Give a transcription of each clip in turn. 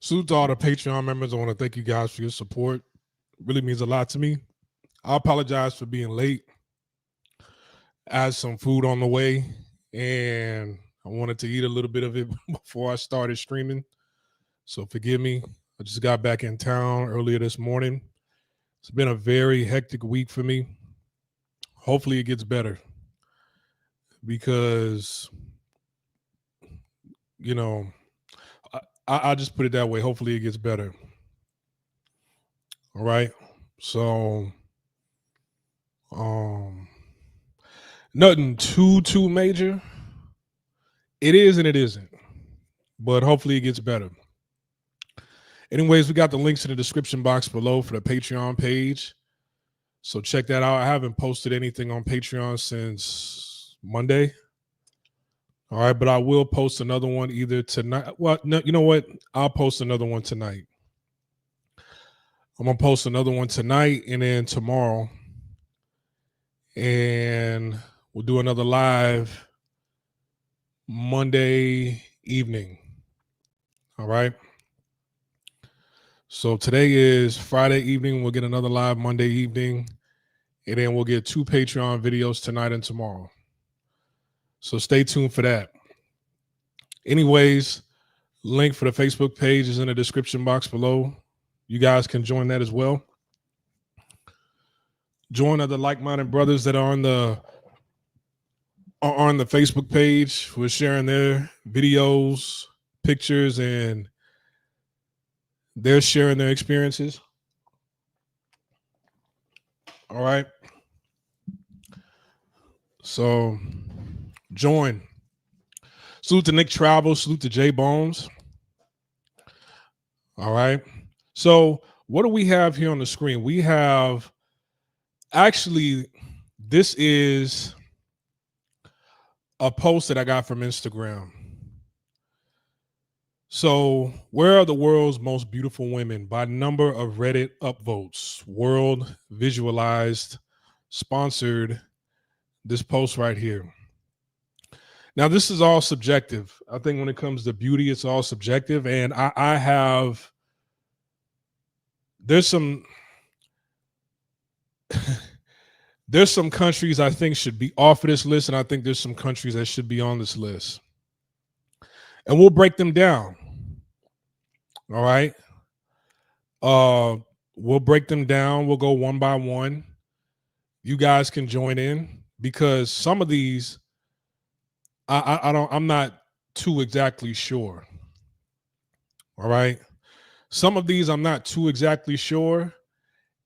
Salute to all the Patreon members. I want to thank you guys for your support. It really means a lot to me. I apologize for being late. I had some food on the way, and I wanted to eat a little bit of it before I started streaming. So forgive me. I just got back in town earlier this morning. It's been a very hectic week for me. Hopefully it gets better because, you know, I'll just put it that way. Hopefully it gets better. All right. So, um, nothing too major. It is and it isn't, but hopefully it gets better. Anyways, we got the links in the description box below for the Patreon page. So check that out. I haven't posted anything on Patreon since Monday. All right, but I will post another one either tonight. Well, no, you know what? I'll post another one tonight. I'm going to post another one tonight and then tomorrow. And we'll do another live Monday evening. All right. So today is Friday evening. We'll get another live Monday evening. And then we'll get 2 Patreon videos tonight and tomorrow. So stay tuned for that. Anyways, link for the Facebook page is in the description box below. You guys can join that as well. Join other like-minded brothers that are on the Facebook page who are sharing their videos, pictures, and they're sharing their experiences. All right. So join. Salute to Nick Travel. Salute to Jay Bones. All right. So what do we have here on the screen? We have actually, this is a post that I got from Instagram. So, where are the world's most beautiful women? By number of Reddit upvotes. World Visualized sponsored this post right here. Now, this is all subjective. I think when it comes to beauty, it's all subjective. And I have, there's some countries I think should be off of this list, and I think there's some countries that should be on this list. And we'll break them down. All right. We'll break them down. We'll go one by one. You guys can join in because some of these I'm not too exactly sure. All right. Some of these I'm not too exactly sure.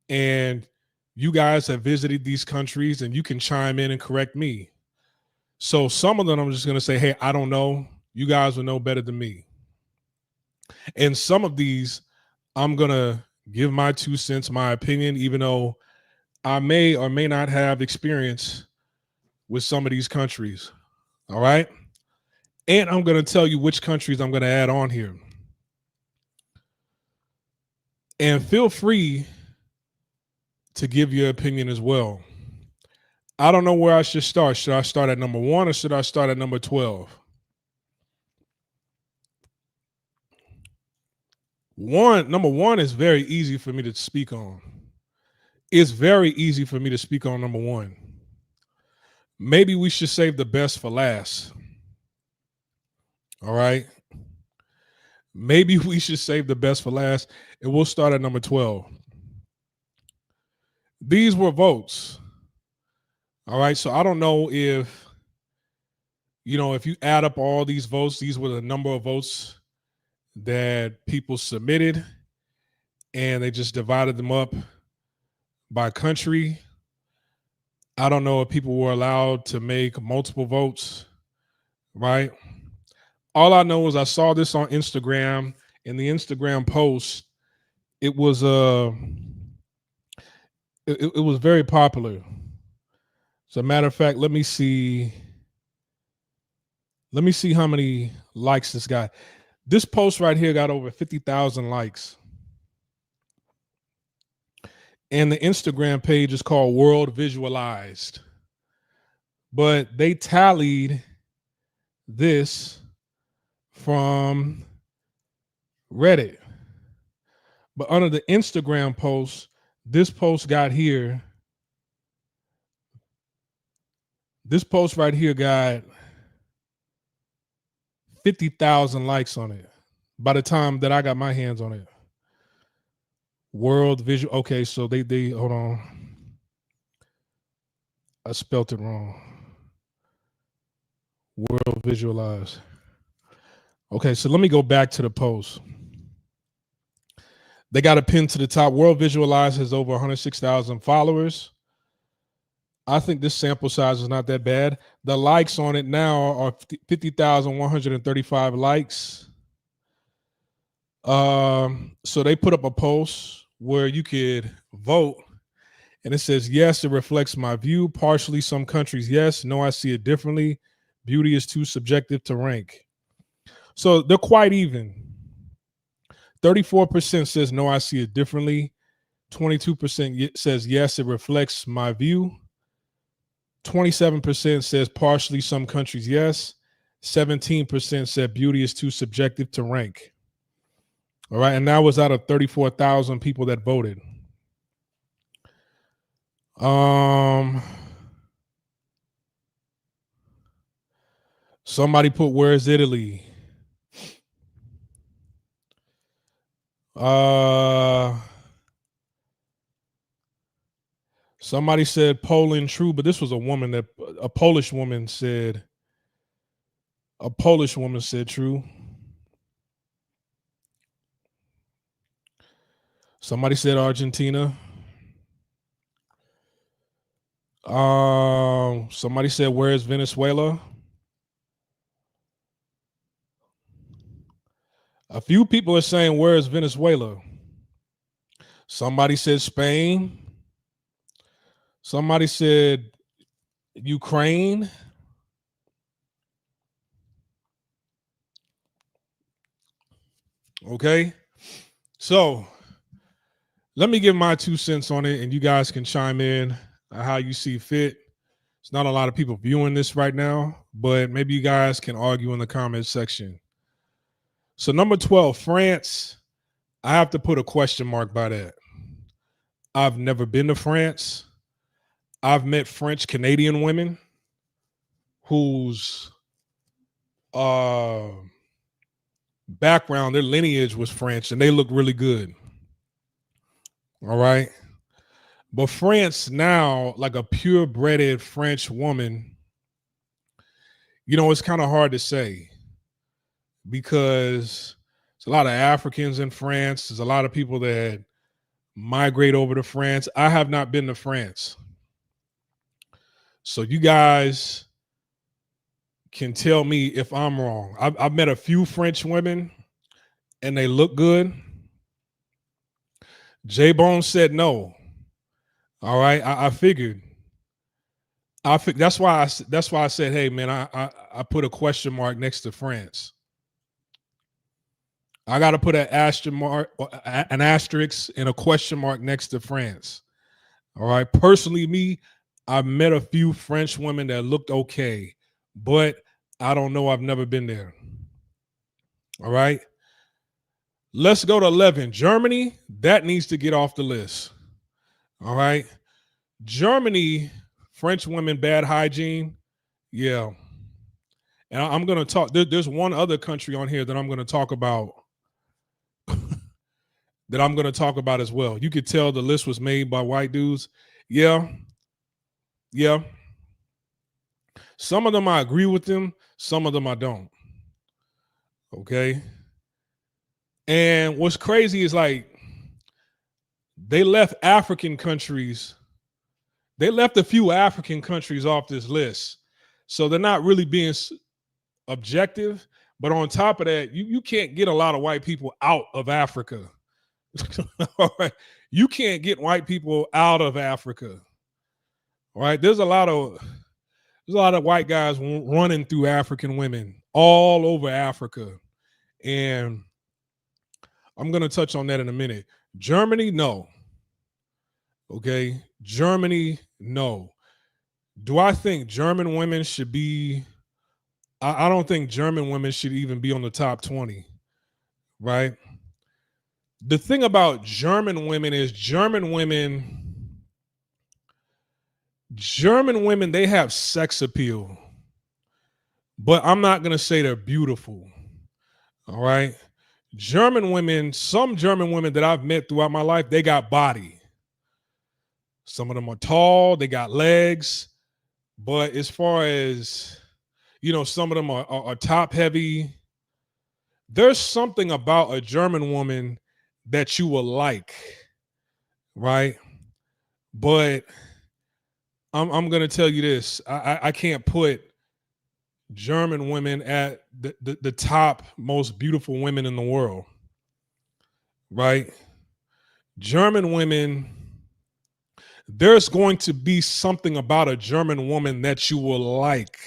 And you guys have visited these countries and you can chime in and correct me. So some of them I'm just going to say, hey, I don't know. You guys will know better than me. And some of these I'm going to give my 2 cents, my opinion, even though I may or may not have experience with some of these countries. All right. And I'm going to tell you which countries I'm going to add on here. And feel free to give your opinion as well. I don't know where I should start. Should I start at number 1 or should I start at number 12? Number one is very easy for me to speak on. It's very easy for me to speak on number 1. Maybe we should save the best for last. All right. Maybe we should save the best for last, and we'll start at number 12. These were votes. All right. So I don't know if, if you add up all these votes, these were the number of votes that people submitted, and they just divided them up by country. I don't know if people were allowed to make multiple votes, right? All I know is I saw this on Instagram. In the Instagram post, it was it was very popular. As a matter of fact, let me see how many likes this got. This post right here got over 50,000 likes. And the Instagram page is called World Visualized. But they tallied this from Reddit. But under the Instagram post, this post got here. This post right here got 50,000 likes on it by the time that I got my hands on it. World Visual. Okay, so they hold on. I spelt it wrong. World Visualize. Okay, so let me go back to the post. They got a pin to the top. World Visualize has over 106,000 followers. I think this sample size is not that bad. The likes on it now are 50,135 likes. So they put up a post where you could vote, and it says, yes, it reflects my view. Partially, some countries, yes. No, I see it differently. Beauty is too subjective to rank. So they're quite even. 34% says, no, I see it differently. 22% says, yes, it reflects my view. 27% says partially, some countries, yes. 17% said beauty is too subjective to rank. All right. And that was out of 34,000 people that voted. Somebody put, where's Italy? Somebody said Poland true, but this was a woman that a Polish woman said true. Somebody said Argentina. Somebody said, where's Venezuela? A few people are saying, where's Venezuela? Somebody said Spain. Somebody said Ukraine. Okay. So let me give my 2 cents on it, and you guys can chime in how you see fit. It's not a lot of people viewing this right now, but maybe you guys can argue in the comment section. So number 12, France. I have to put a question mark by that. I've never been to France. I've met French Canadian women whose background, their lineage was French, and they look really good. All right. But France now, like a purebred French woman, it's kind of hard to say because there's a lot of Africans in France. There's a lot of people that migrate over to France. I have not been to France. So you guys can tell me if I'm wrong. I've met a few French women and they look good. J-Bone said no. All right. I figured. That's why I said, hey man, I put a question mark next to France. I got to put an asterisk and a question mark next to France. All right. Personally, me, I've met a few French women that looked okay, but I don't know. I've never been there. All right. Let's go to 11. Germany, that needs to get off the list. All right. Germany, French women, bad hygiene. Yeah. And I'm going to talk. There's one other country on here that I'm going to talk about. That I'm going to talk about as well. You could tell the list was made by white dudes. Yeah. Yeah. Some of them I agree with them. Some of them I don't. Okay. And what's crazy is like they left African countries. They left a few African countries off this list. So they're not really being objective. But on top of that, you can't get a lot of white people out of Africa. All right. You can't get white people out of Africa. All right. There's a lot of white guys running through African women all over Africa. And I'm going to touch on that in a minute. Germany, no. Okay. Germany, no. Do I think German women should be? I don't think German women should even be on the top 20. Right. The thing about German women is German women, they have sex appeal, but I'm not gonna say they're beautiful. All right. German women, some German women that I've met throughout my life, they got body. Some of them are tall, they got legs, but as far as some of them are top heavy. There's something about a German woman that you will like, right? But I'm gonna tell you this: I can't put German women at the top most beautiful women in the world, right? German women, there's going to be something about a German woman that you will like,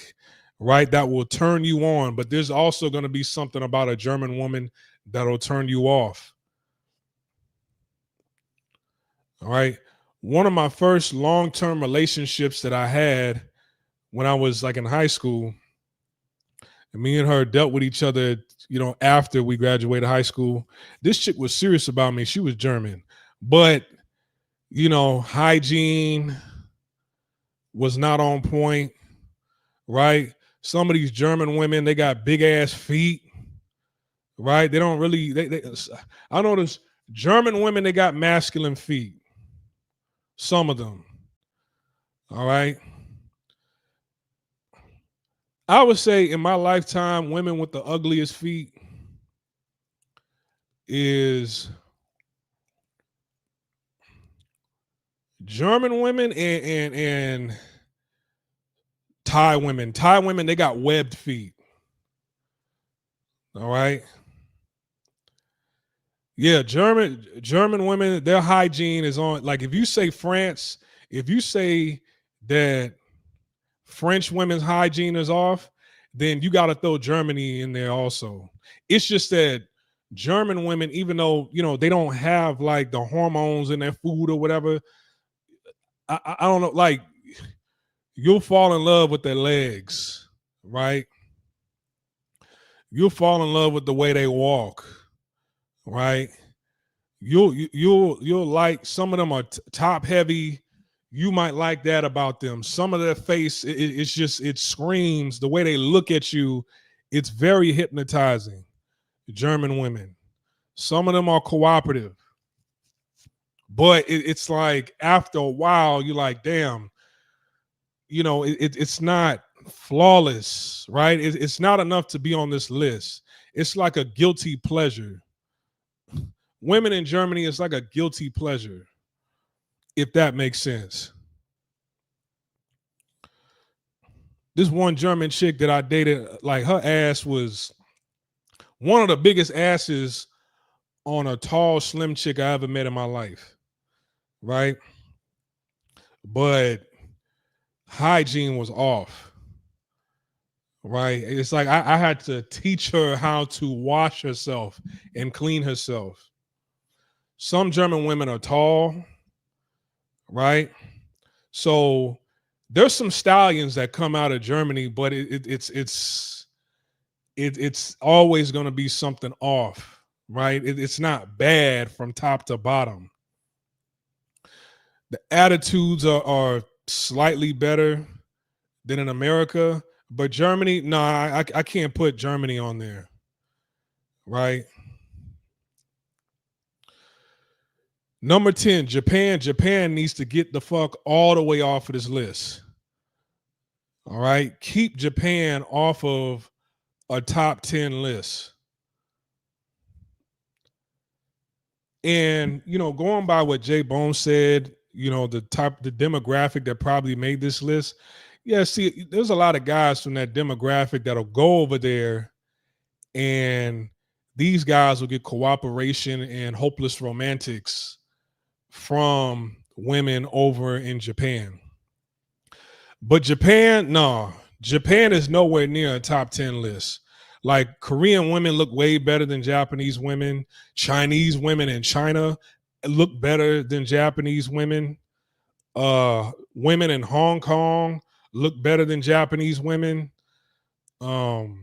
right? That will turn you on, but there's also going to be something about a German woman that'll turn you off. All right. One of my first long-term relationships that I had when I was like in high school, and me and her dealt with each other, after we graduated high school. This chick was serious about me. She was German, but hygiene was not on point, right? Some of these German women, they got big ass feet, right? They don't really, I notice German women, they got masculine feet. Some of them, all right? I would say in my lifetime, women with the ugliest feet is German women and Thai women. Thai women, they got webbed feet. All right. Yeah, German women, their hygiene is on. Like if you say France, if you say that French women's hygiene is off, then you got to throw Germany in there also. It's just that German women, even though they don't have like the hormones in their food or whatever, I don't know. Like you'll fall in love with their legs, right? You'll fall in love with the way they walk, right? You'll like some of them are top heavy. You might like that about them. Some of their face, it's just it screams the way they look at you. It's very hypnotizing. German women, some of them are cooperative, but it's like after a while you're like, damn, it's not flawless, right? It's not enough to be on this list. It's like a guilty pleasure. Women in Germany, it's like a guilty pleasure, if that makes sense. This one German chick that I dated, like her ass was one of the biggest asses on a tall, slim chick I ever met in my life, right? But hygiene was off, right? It's like I had to teach her how to wash herself and clean herself. Some German women are tall, right? So there's some stallions that come out of Germany, but it's always going to be something off, right? It's not bad from top to bottom. The attitudes are slightly better than in America, but Germany, no, I can't put Germany on there, right? Number 10, Japan. Japan needs to get the fuck all the way off of this list. All right. Keep Japan off of a top 10 list. And, going by what Jay Bone said, the demographic that probably made this list. Yeah, see, there's a lot of guys from that demographic that'll go over there and these guys will get cooperation and hopeless romantics from women over in Japan. But Japan, no, Japan is nowhere near a top 10 list. Like Korean women look way better than Japanese women. Chinese women in China look better than Japanese women. Women in Hong Kong look better than Japanese women. Now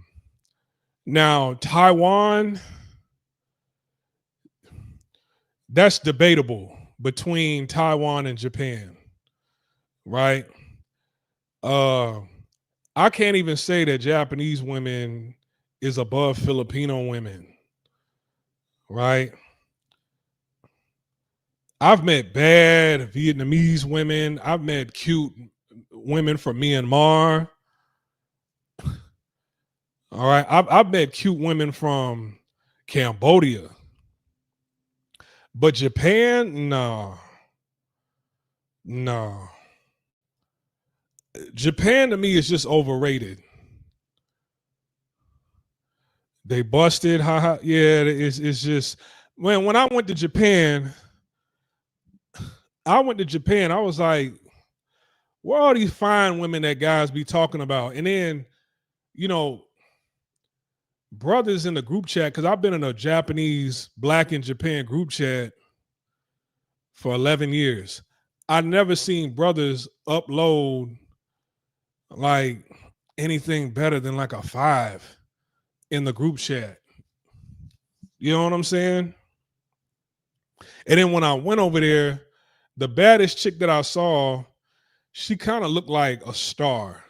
Taiwan, That's debatable between Taiwan and Japan, right? Uh, I can't even say that Japanese women is above Filipino women, right? I've met bad Vietnamese women. I've met cute women from Myanmar. All right. I've met cute women from Cambodia. But Japan, no. No. Japan to me is just overrated. They busted. Ha. Yeah, it's just when I went to Japan, I was like, where are these fine women that guys be talking about? And then, you know, brothers in the group chat, because I've been in a Japanese Black in Japan group chat for 11 years. I never seen brothers upload like anything better than like a 5 in the group chat. You know what I'm saying? And then when I went over there, the baddest chick that I saw, she kind of looked like a star,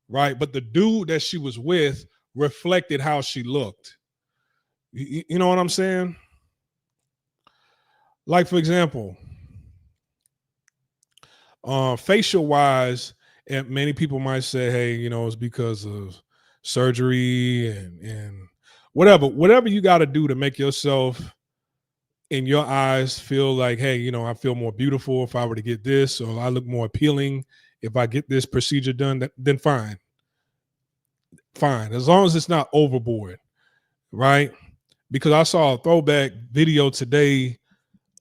right? But the dude that she was with reflected how she looked. You know what I'm saying? Like, for example, facial wise, and many people might say, hey, you know, it's because of surgery and whatever you got to do to make yourself in your eyes feel like, hey, you know, I feel more beautiful if I were to get this, or I look more appealing if I get this procedure done, then fine. Fine. As long as it's not overboard, right? Because I saw a throwback video today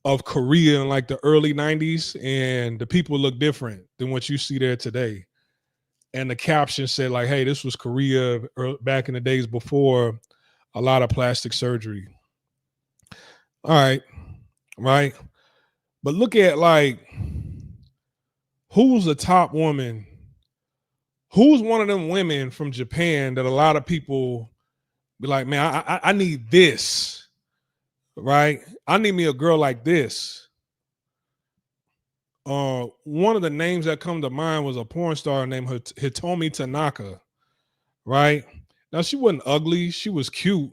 of Korea in like the early 90s, and the people look different than what you see there today. And the caption said, like, hey, this was Korea back in the days before a lot of plastic surgery. All right. Right. But look at like who's the top woman? Who's one of them women from Japan that a lot of people be like, man, I need this, right? I need me a girl like this. One of the names that come to mind was a porn star named Hitomi Tanaka, right? Now she wasn't ugly, she was cute,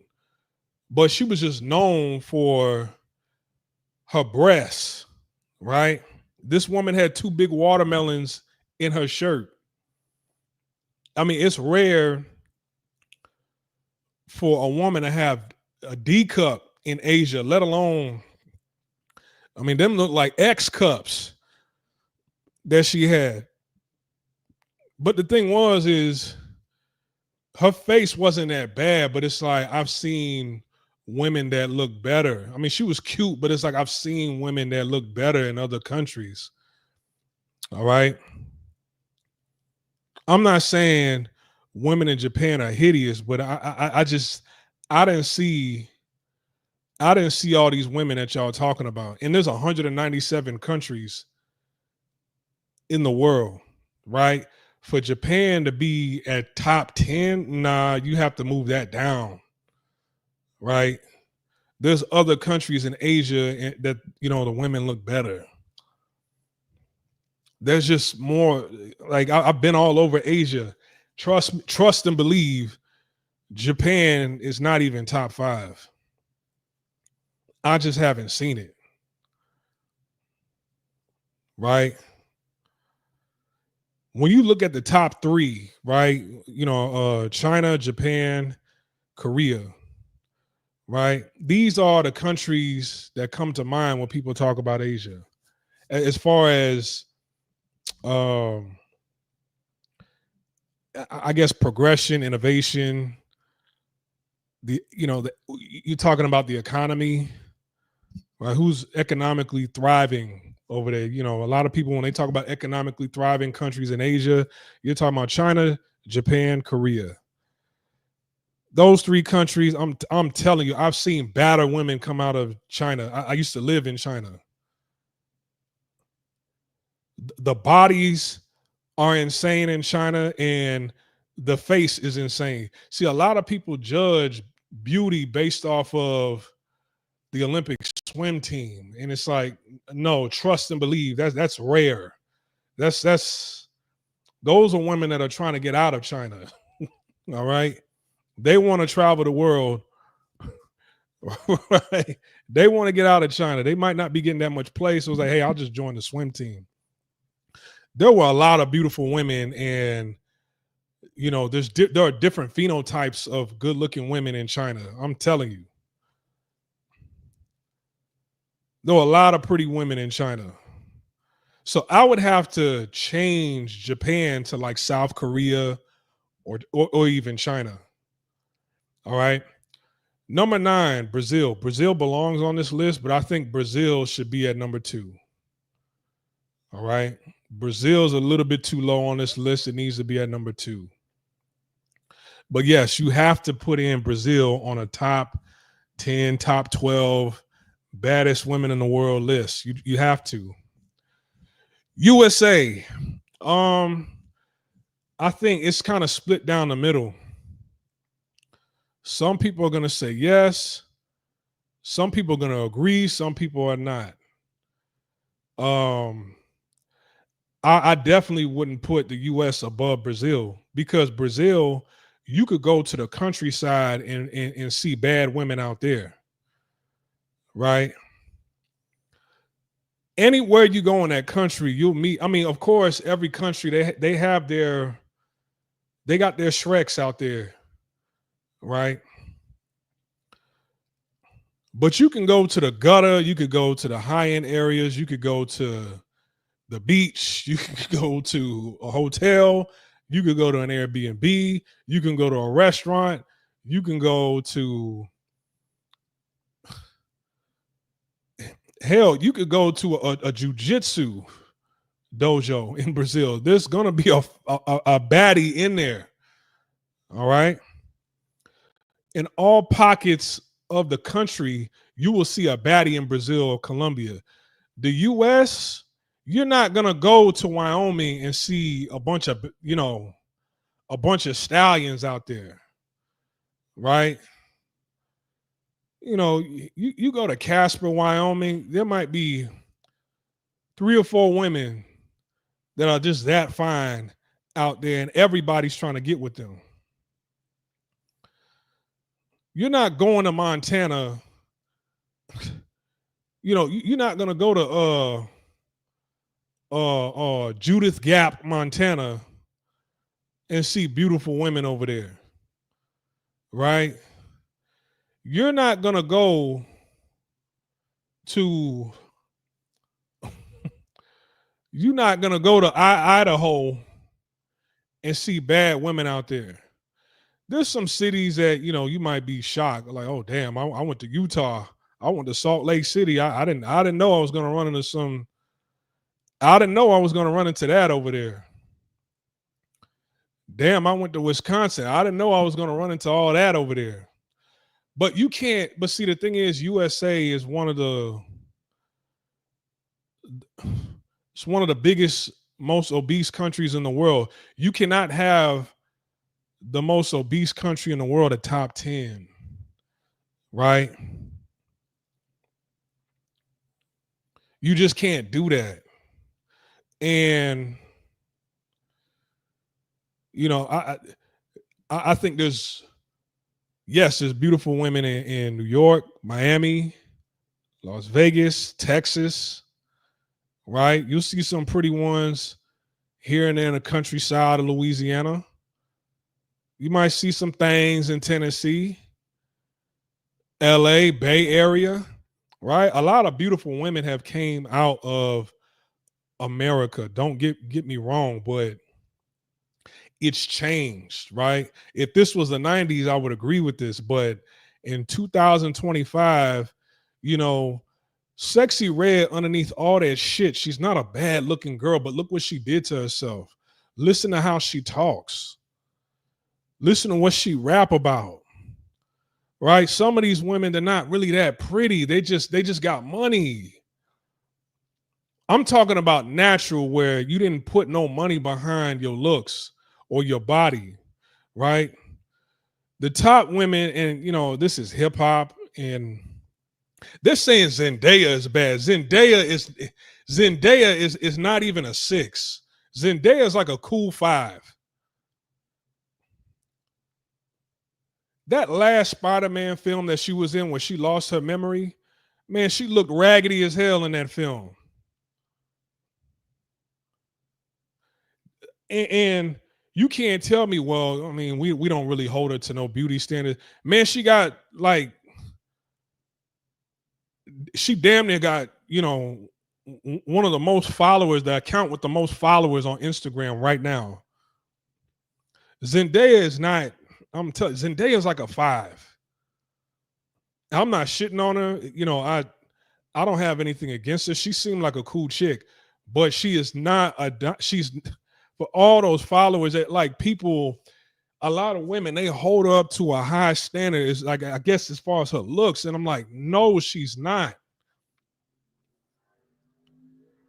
but she was just known for her breasts, right? This woman had 2 big watermelons in her shirt. I mean, it's rare for a woman to have a D cup in Asia, let alone, I mean, them look like X cups that she had. But the thing is her face wasn't that bad, but it's like I've seen women that look better. I mean, she was cute, but it's like I've seen women that look better in other countries. All right. I'm not saying women in Japan are hideous, but I didn't see all these women that y'all talking about. And there's 197 countries in the world, right? For Japan to be at top 10, nah, you have to move that down, right? There's other countries in Asia that, you know, the women look better. There's just more, like I've been all over Asia. Trust and believe Japan is not even top 5. I just haven't seen it. Right? When you look at the top 3, right? You know, China, Japan, Korea, right? These are the countries that come to mind when people talk about Asia. As far as I guess progression, innovation, you're talking about the economy, right? Who's economically thriving over there? You know, a lot of people, when they talk about economically thriving countries in Asia, you're talking about China, Japan, Korea. Those 3 countries, I'm telling you, I've seen badder women come out of China. I used to live in China. The bodies are insane in China, and the face is insane. See, a lot of people judge beauty based off of the Olympic swim team. And it's like, no, trust and believe. That's rare. That's those are women that are trying to get out of China. All right. They want to travel the world. Right. They want to get out of China. They might not be getting that much play. So it's like, hey, I'll just join the swim team. There were a lot of beautiful women, and there are different phenotypes of good-looking women in China. I'm telling you. There were a lot of pretty women in China. So I would have to change Japan to like South Korea or even China. All right. Number 9, Brazil. Brazil belongs on this list, but I think Brazil should be at number 2. All right. Brazil's a little bit too low on this list. It needs to be at number 2. But yes, you have to put in Brazil on a top 10, top 12 baddest women in the world list. You have to. USA. I think it's kind of split down the middle. Some people are going to say yes. Some people are going to agree. Some people are not. I definitely wouldn't put the U.S. above Brazil, because Brazil, you could go to the countryside and see bad women out there, right? Anywhere you go in that country, you'll meet. I mean, of course, every country they got their Shreks out there, right? But you can go to the gutter, you could go to the high-end areas, you could go to the beach, you could go to a hotel, you could go to an Airbnb, you can go to a restaurant, you can go to, hell, you could go to a jiu-jitsu dojo in Brazil. There's gonna be a baddie in there. All right. In all pockets of the country, you will see a baddie in Brazil or Colombia. The US, you're not gonna go to Wyoming and see a bunch of stallions out there, right? You go to Casper, Wyoming, there might be 3 or 4 women that are just that fine out there, and everybody's trying to get with them. You're not going to Montana. You're not gonna go to Judith Gap, Montana, and see beautiful women over there, right? You're not gonna go to Idaho and see bad women out there. There's some cities that you might be shocked, like, oh damn, I went to Utah, I went to Salt Lake City. I didn't know I was gonna run into some. I didn't know I was gonna run into that over there. Damn, I went to Wisconsin. I didn't know I was gonna run into all that over there. But you can't. But see, the thing is, USA is one of the biggest, most obese countries in the world. You cannot have the most obese country in the world at top 10, right? You just can't do that. And I think there's beautiful women in New York, Miami, Las Vegas, Texas, right? You'll see some pretty ones here and there in the countryside of Louisiana. You might see some things in Tennessee, LA, Bay Area, right? A lot of beautiful women have came out of America. Don't get me wrong, but it's changed, right? If this was the 90s, I would agree with this, but in 2025, Sexy Red, underneath all that shit, she's not a bad looking girl, but look what she did to herself. Listen to how she talks. Listen to what she rap about, right? Some of these women, they're not really that pretty. They just got money. I'm talking about natural, where you didn't put no money behind your looks or your body, right? The top women, and this is hip hop, and They're saying Zendaya is bad. Zendaya is not even a 6. Zendaya is like a cool 5. That last Spider-Man film that she was in where she lost her memory, man, she looked raggedy as hell in that film. And you can't tell me, well, I mean, we don't really hold her to no beauty standards. Man, she got like she damn near got, one of the most followers, the account with the most followers on Instagram right now. Zendaya is not, I'm telling you, Zendaya is like a 5. I'm not shitting on her. I don't have anything against her. She seemed like a cool chick, but she is not she's for all those followers that like people, a lot of women, they hold her up to a high standard. It's like, I guess, as far as her looks. And I'm like, no, she's not.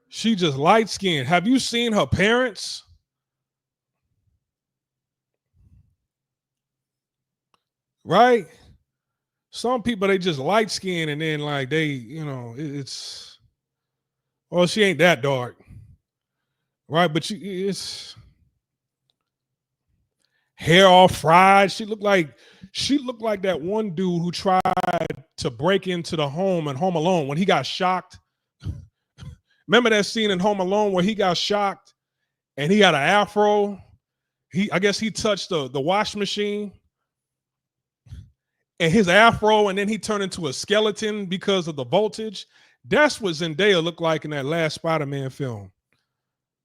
She just light skinned. Have you seen her parents? Right? Some people, they just light skinned and then like they, it's, well, she ain't that dark. Right? But it's hair all fried. She looked like that one dude who tried to break into the home in Home Alone when he got shocked. Remember that scene in Home Alone where he got shocked and he had an afro? I guess he touched the wash machine and his afro, and then he turned into a skeleton because of the voltage. That's what Zendaya looked like in that last Spider-Man film.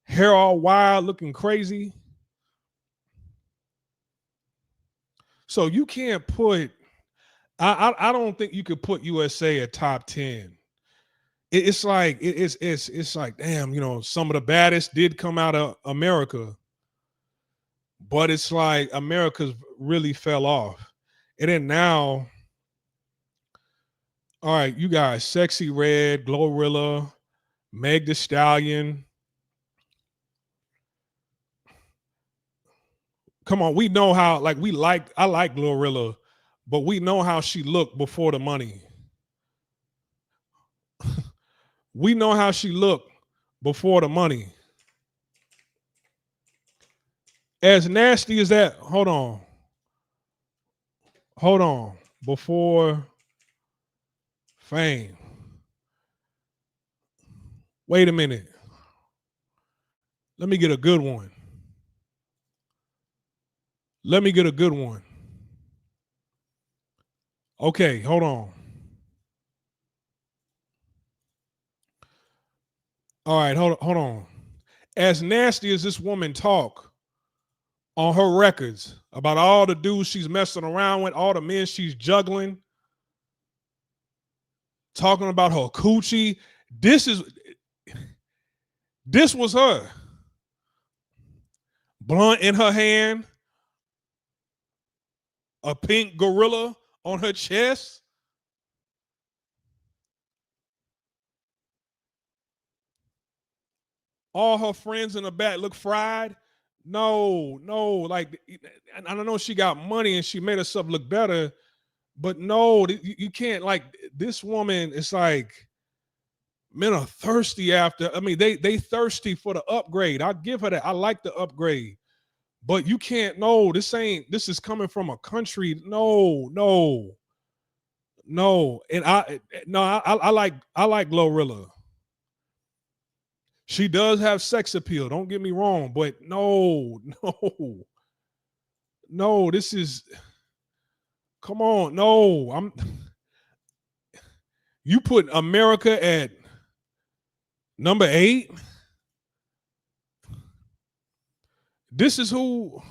Hair all wild, looking crazy. So you can't put, I don't think you could put USA at top 10. It's like it's like, damn, some of the baddest did come out of America, but it's like America's really fell off. And then now, all right, you guys, Sexy Red, Glorilla, Meg Thee Stallion. Come on, we know how, like, I like Glorilla, but we know how she looked before the money. We know how she looked before the money. As nasty as that, hold on. Before fame. Wait a minute. Let me get a good one. Okay, hold on. All right, hold on. As nasty as this woman talk on her records about all the dudes she's messing around with, all the men she's juggling, talking about her coochie, this was her. Blunt in her hand, a pink gorilla on her chest. All her friends in the back look fried. No, like, I don't know, she got money and she made herself look better, but no, you can't, like, this woman. It's like men are thirsty after. I mean, they thirsty for the upgrade. I give her that. I like the upgrade, but you can't. No, this is coming from a country. No, and I like Glorilla. She does have sex appeal. Don't get me wrong, but no. This is, come on. No, you put America at number 8. This is who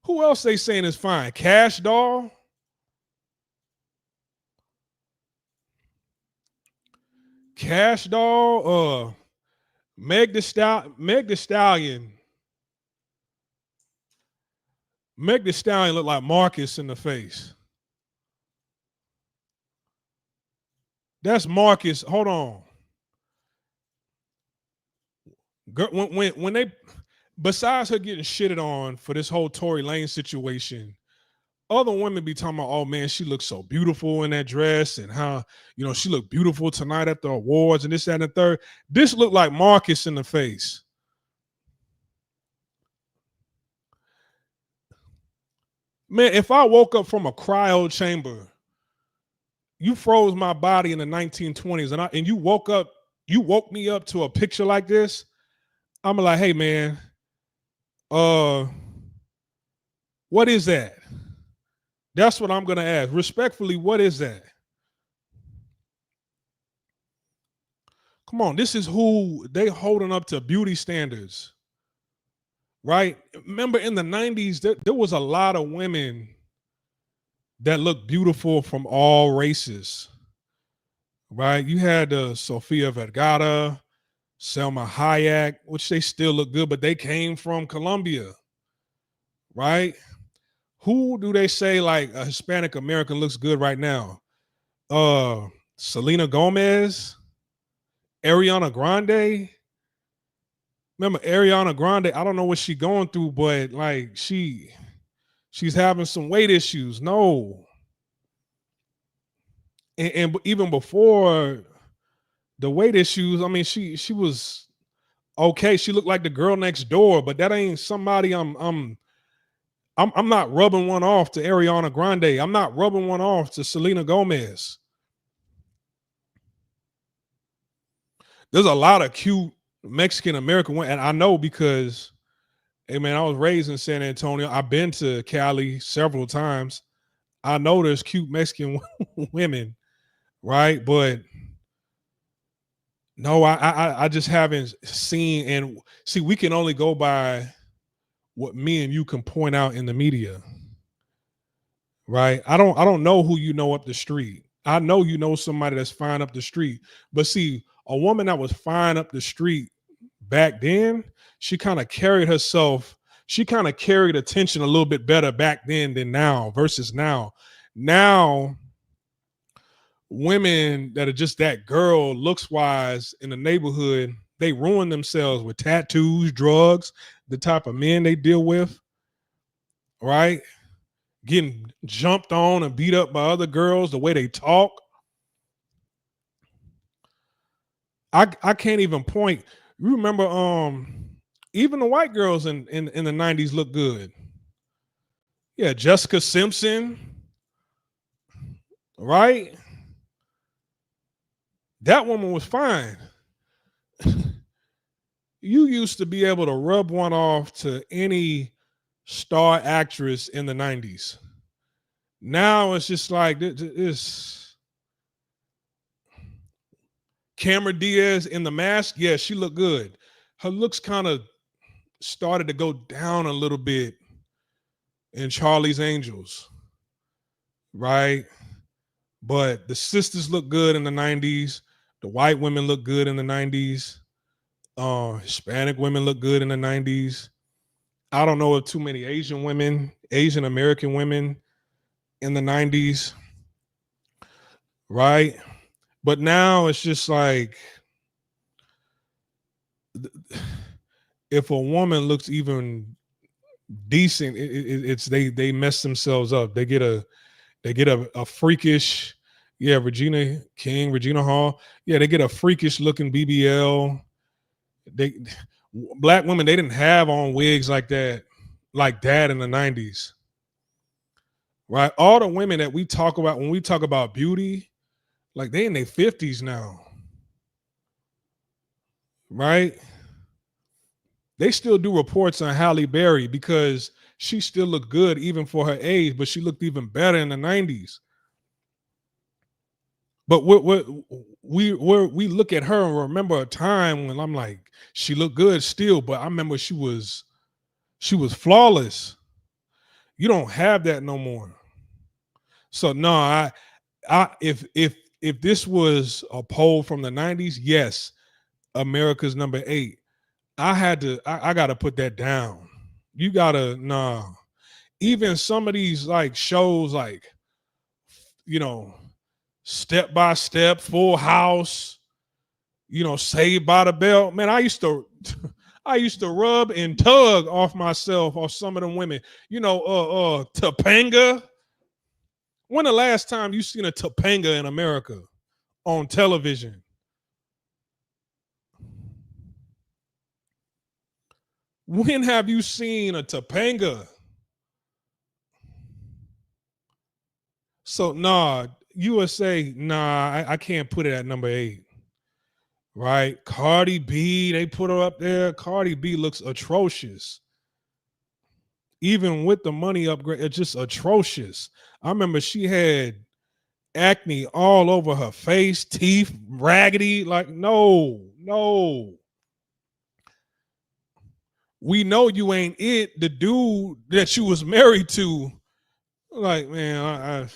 else they saying is fine? Cash Doll. Cash Doll, Meg Thee Stallion. Meg Thee Stallion looked like Marcus in the face. That's Marcus. Hold on. When they, besides her getting shitted on for this whole Tory Lane situation, other women be talking about, oh man, she looks so beautiful in that dress, and how, she looked beautiful tonight at the awards and this, that, and the third. This looked like Marcus in the face. Man, if I woke up from a cryo chamber, you froze my body in the 1920s, and you woke me up to a picture like this, I'm like, hey man, what is that? That's what I'm gonna ask. Respectfully, what is that? Come on, this is who they holding up to beauty standards, right? Remember in the 90s, there was a lot of women that looked beautiful from all races, right? You had Sofia Vergara, Selma Hayek, which they still look good, but they came from Colombia, right? Who do they say like a Hispanic American looks good right now? Selena Gomez, Ariana Grande. Remember Ariana Grande? I don't know what she's going through, but like she's having some weight issues. No, and even before the weight issues, I mean, she was okay. She looked like the girl next door, but that ain't somebody I'm not rubbing one off to Ariana Grande. I'm not rubbing one off to Selena Gomez. There's a lot of cute Mexican American women, and I know because, hey man, I was raised in San Antonio. I've been to Cali several times. I know there's cute Mexican women, right? But no, I just haven't seen. And see, we can only go by what me and you can point out in the media, right? I don't know who you know up the street. I know you know somebody that's fine up the street, but see, a woman that was fine up the street back then, she kind of carried herself. She kind of carried attention a little bit better back then than now versus now. Now, women that are just that girl looks wise in the neighborhood, they ruin themselves with tattoos, drugs, the type of men they deal with, right? Getting jumped on and beat up by other girls, the way they talk. I can't even point. You remember even the white girls in the 90s look good. Yeah, Jessica Simpson, right? That woman was fine. You used to be able to rub one off to any star actress in the 90s. Now it's just like this. Cameron Diaz in The Mask, yeah, she looked good. Her looks kind of started to go down a little bit in Charlie's Angels, right? But the sisters look good in the 90s. The white women look good in the 90s. Hispanic women look good in the 90s. I don't know of too many Asian American women in the 90s, right? But now it's just like, if a woman looks even decent, it's they mess themselves up. They get a freakish, yeah, Regina King, Regina Hall, yeah, they get a freakish looking BBL. Black women, they didn't have on wigs like that in the 90s, right? All the women that we talk about when we talk about beauty, like they in their 50s now, right? They still do reports on Halle Berry because she still looked good even for her age, but she looked even better in the 90s. But we look at her and remember a time when I'm like, she looked good still, but I remember she was flawless. You don't have that no more. So no, I if this was a poll from the 90s, yes, America's number 8. I gotta put that down. You gotta even some of these like shows like, Step by Step, Full House, Saved by the Bell. Man, I used to rub and tug off myself off some of them women. Topanga, When the last time you seen a Topanga in America on television? When have you seen a Topanga? So nah, USA, nah, I can't put it at number 8. Right? Cardi B, they put her up there. Cardi B looks atrocious. Even with the money upgrade, it's just atrocious. I remember she had acne all over her face, teeth raggedy. Like, no. We know you ain't it. The dude that you was married to, like, man,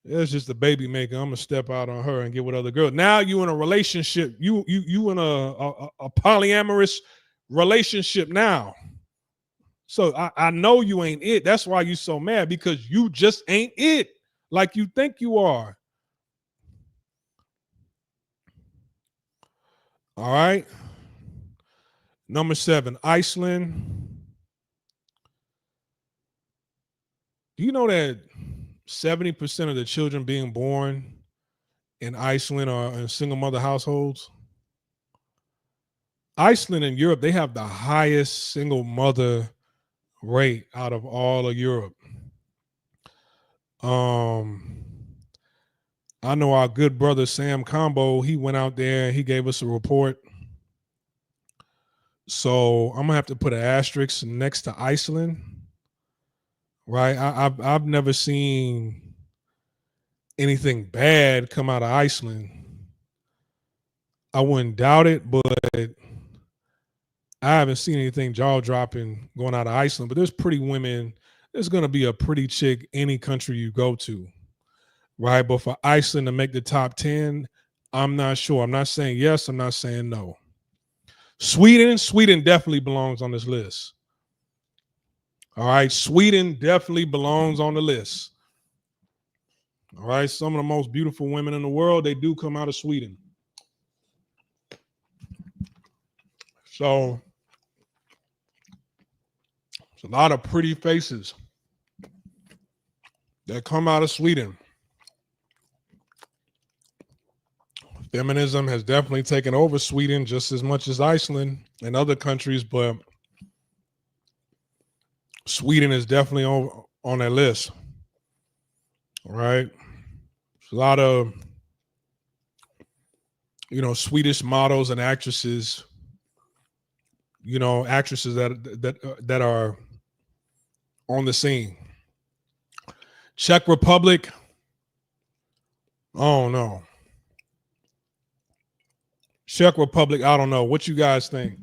it's just a baby maker. I'm gonna step out on her and get with other girls. Now you in a relationship. You in a polyamorous relationship now. So I know you ain't it. That's why you so mad, because you just ain't it like you think you are. All right. Number 7, Iceland. Do you know that 70% of the children being born in Iceland are in single mother households? Iceland and Europe, they have the highest single mother rate out of all of Europe. I know our good brother Sam Combo, he went out there and he gave us a report. So I'm gonna have to put an asterisk next to Iceland. Right. I've never seen anything bad come out of Iceland. I wouldn't doubt it, but I haven't seen anything jaw dropping going out of Iceland. But there's pretty women. There's gonna be a pretty chick any country you go to. Right. But for Iceland to make the top 10, I'm not sure. I'm not saying yes, I'm not saying no. Sweden definitely belongs on this list. All right, Sweden definitely belongs on the list. All right, some of the most beautiful women in the world, they do come out of Sweden. So it's a lot of pretty faces that come out of Sweden. Feminism has definitely taken over Sweden just as much as Iceland and other countries, but Sweden is definitely on that list. All right. There's a lot of, Swedish models and actresses, actresses that are on the scene. Czech Republic. Oh no. Czech Republic, I don't know. What you guys think?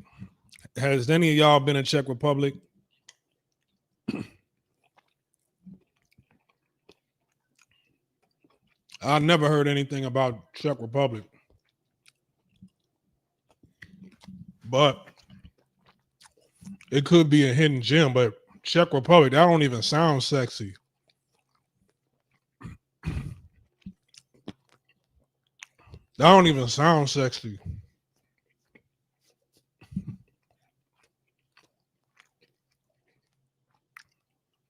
Has any of y'all been in Czech Republic? I never heard anything about Czech Republic. But it could be a hidden gem, but Czech Republic, that don't even sound sexy. That don't even sound sexy.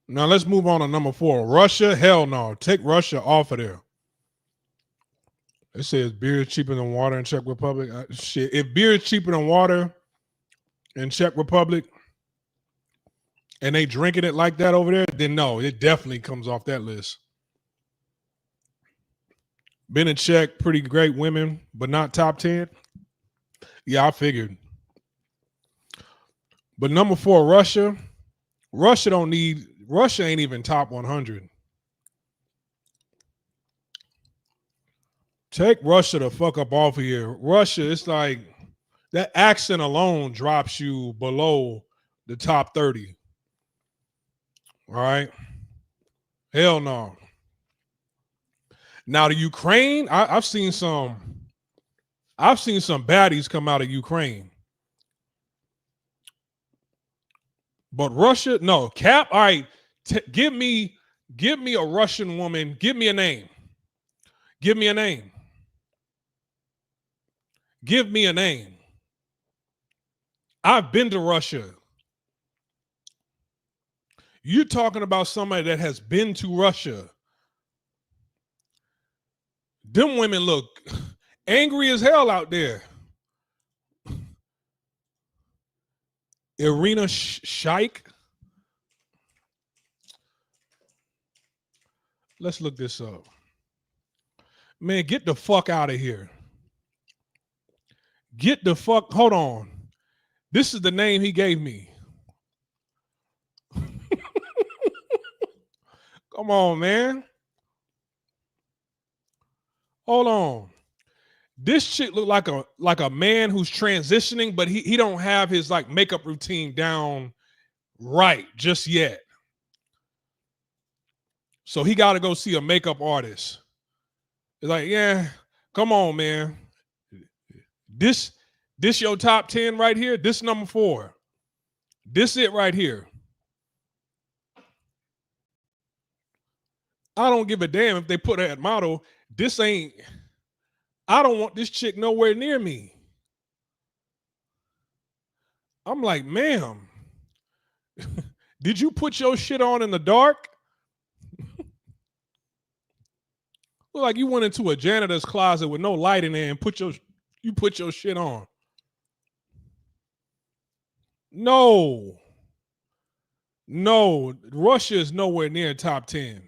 Now let's move on to number 4. Russia, hell no. Take Russia off of there. It says beer is cheaper than water in Czech Republic. Shit, if beer is cheaper than water in Czech Republic and they drinking it like that over there, then no, it definitely comes off that list. Been in Czech, pretty great women, but not top 10. Yeah, I figured. But number 4, Russia. Russia ain't even top 100. Take Russia the fuck up off of here. Russia, it's like that accent alone drops you below the top 30. All right. Hell no. Now the Ukraine, I've seen some baddies come out of Ukraine. But Russia, no. Cap, all right. Give me a Russian woman. Give me a name. Give me a name. Give me a name. I've been to Russia. You're talking about somebody that has been to Russia. Them women look angry as hell out there. Irina Shayk. Let's look this up. Man, get the fuck out of here. Get the fuck, hold on. This is the name he gave me. Come on, man. Hold on. This shit look like a man who's transitioning, but he don't have his like makeup routine down right just yet. So he got to go see a makeup artist. It's like, yeah, come on, man. This your top 10 right here. This number 4. This it right here. I don't give a damn if they put her at model. This ain't. I don't want this chick nowhere near me. I'm like, ma'am, did you put your shit on in the dark? Look like you went into a janitor's closet with no light in there and put your shit on. No, Russia is nowhere near top 10.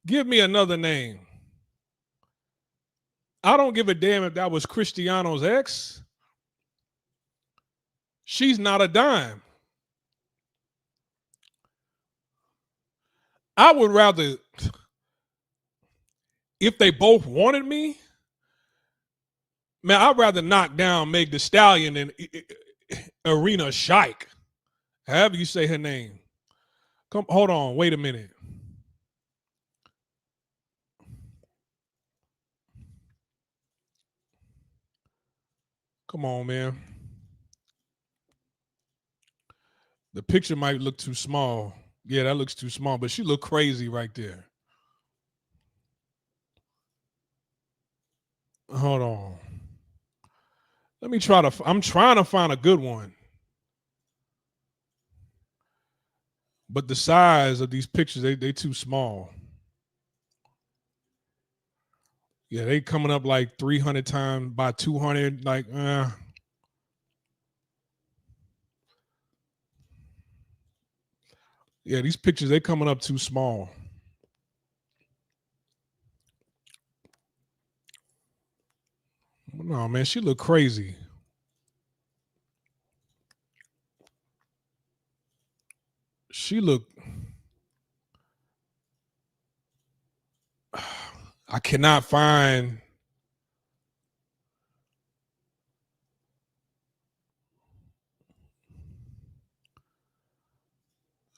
Give me another name. I don't give a damn if that was Cristiano's ex. She's not a dime. I would rather, if they both wanted me, man, I'd rather knock down Meg Thee Stallion than Irina Shayk. However you say her name. Come, hold on, wait a minute. Come on, man. The picture might look too small. Yeah, that looks too small, but she looked crazy right there. Hold on. Let me try to, I'm trying to find a good one. But the size of these pictures, they too small. Yeah, they coming up like 300 times by 200, like, Yeah, these pictures, they coming up too small. No, man, she look crazy. She look. I cannot find.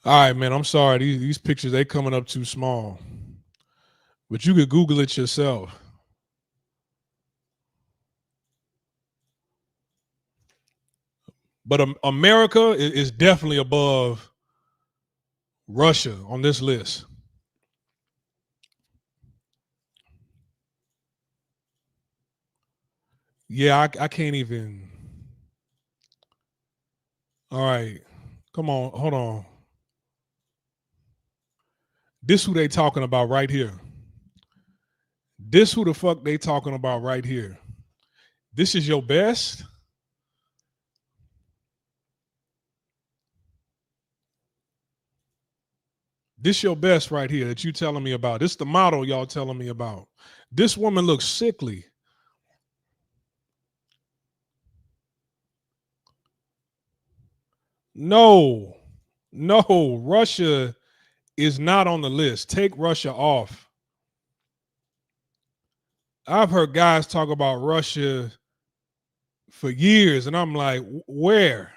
All right, man, I'm sorry. These pictures, they coming up too small. But you could Google it yourself. But America is definitely above Russia on this list. Yeah, I can't even. All right. Come on. Hold on. This who they talking about right here. This who the fuck they talking about right here. This is your best? This your best right here that you telling me about. This the model y'all telling me about. This woman looks sickly. No, Russia is not on the list. Take Russia off. I've heard guys talk about Russia for years, and I'm like, where?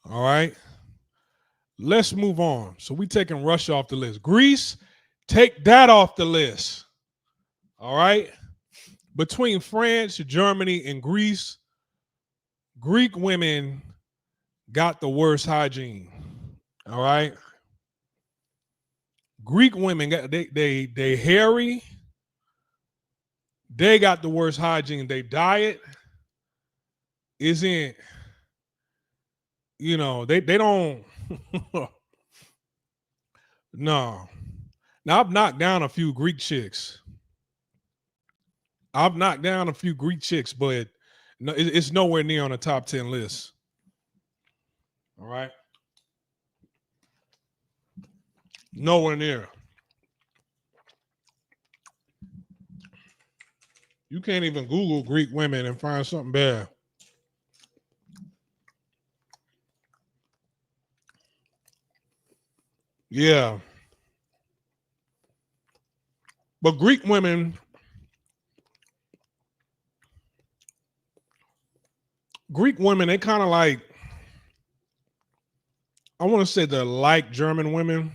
All right. Let's move on. So we taking Russia off the list. Greece, take that off the list. All right. Between France, Germany, and Greece, Greek women got the worst hygiene. All right. Greek women got they hairy. They got the worst hygiene. Their diet isn't you know, they don't no. Now I've knocked down a few Greek chicks. I've knocked down a few Greek chicks, but no, it's nowhere near on the top 10 list. All right. Nowhere near. You can't even Google Greek women and find something bad. Yeah. But Greek women, they kind of like, I want to say they're like German women.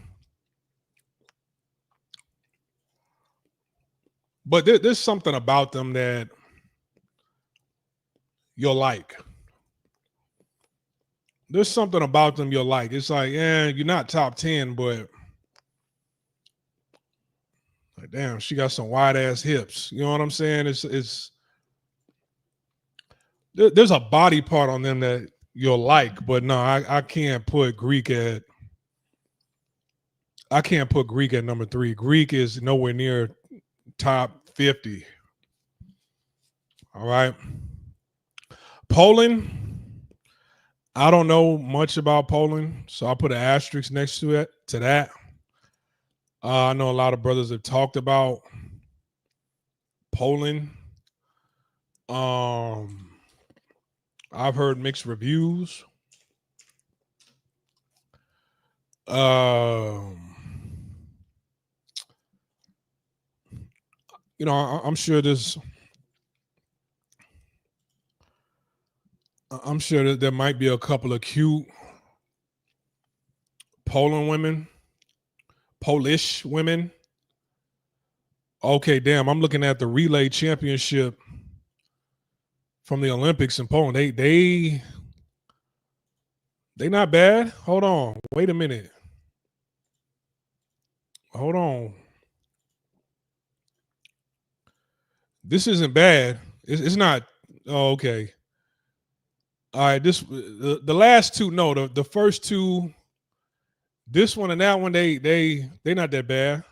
But there's something about them that you'll like. There's something about them you'll like. It's like, yeah, you're not top 10, but like, damn, she got some wide ass hips. You know what I'm saying? There's a body part on them that you'll like, but no, I can't put Greek at number 3. Greek is nowhere near top 50. All right. Poland, I don't know much about Poland, so I'll put an asterisk next to that. I know a lot of brothers have talked about Poland. I've heard mixed reviews. You know, I'm sure that there might be a couple of cute Polish women. Okay, damn, I'm looking at the relay championship from the Olympics in Poland. They not bad. Hold on. Wait a minute. Hold on. This isn't bad. It's not. Oh, okay. All right. The last two. No, the first two. This one and that one. They not that bad.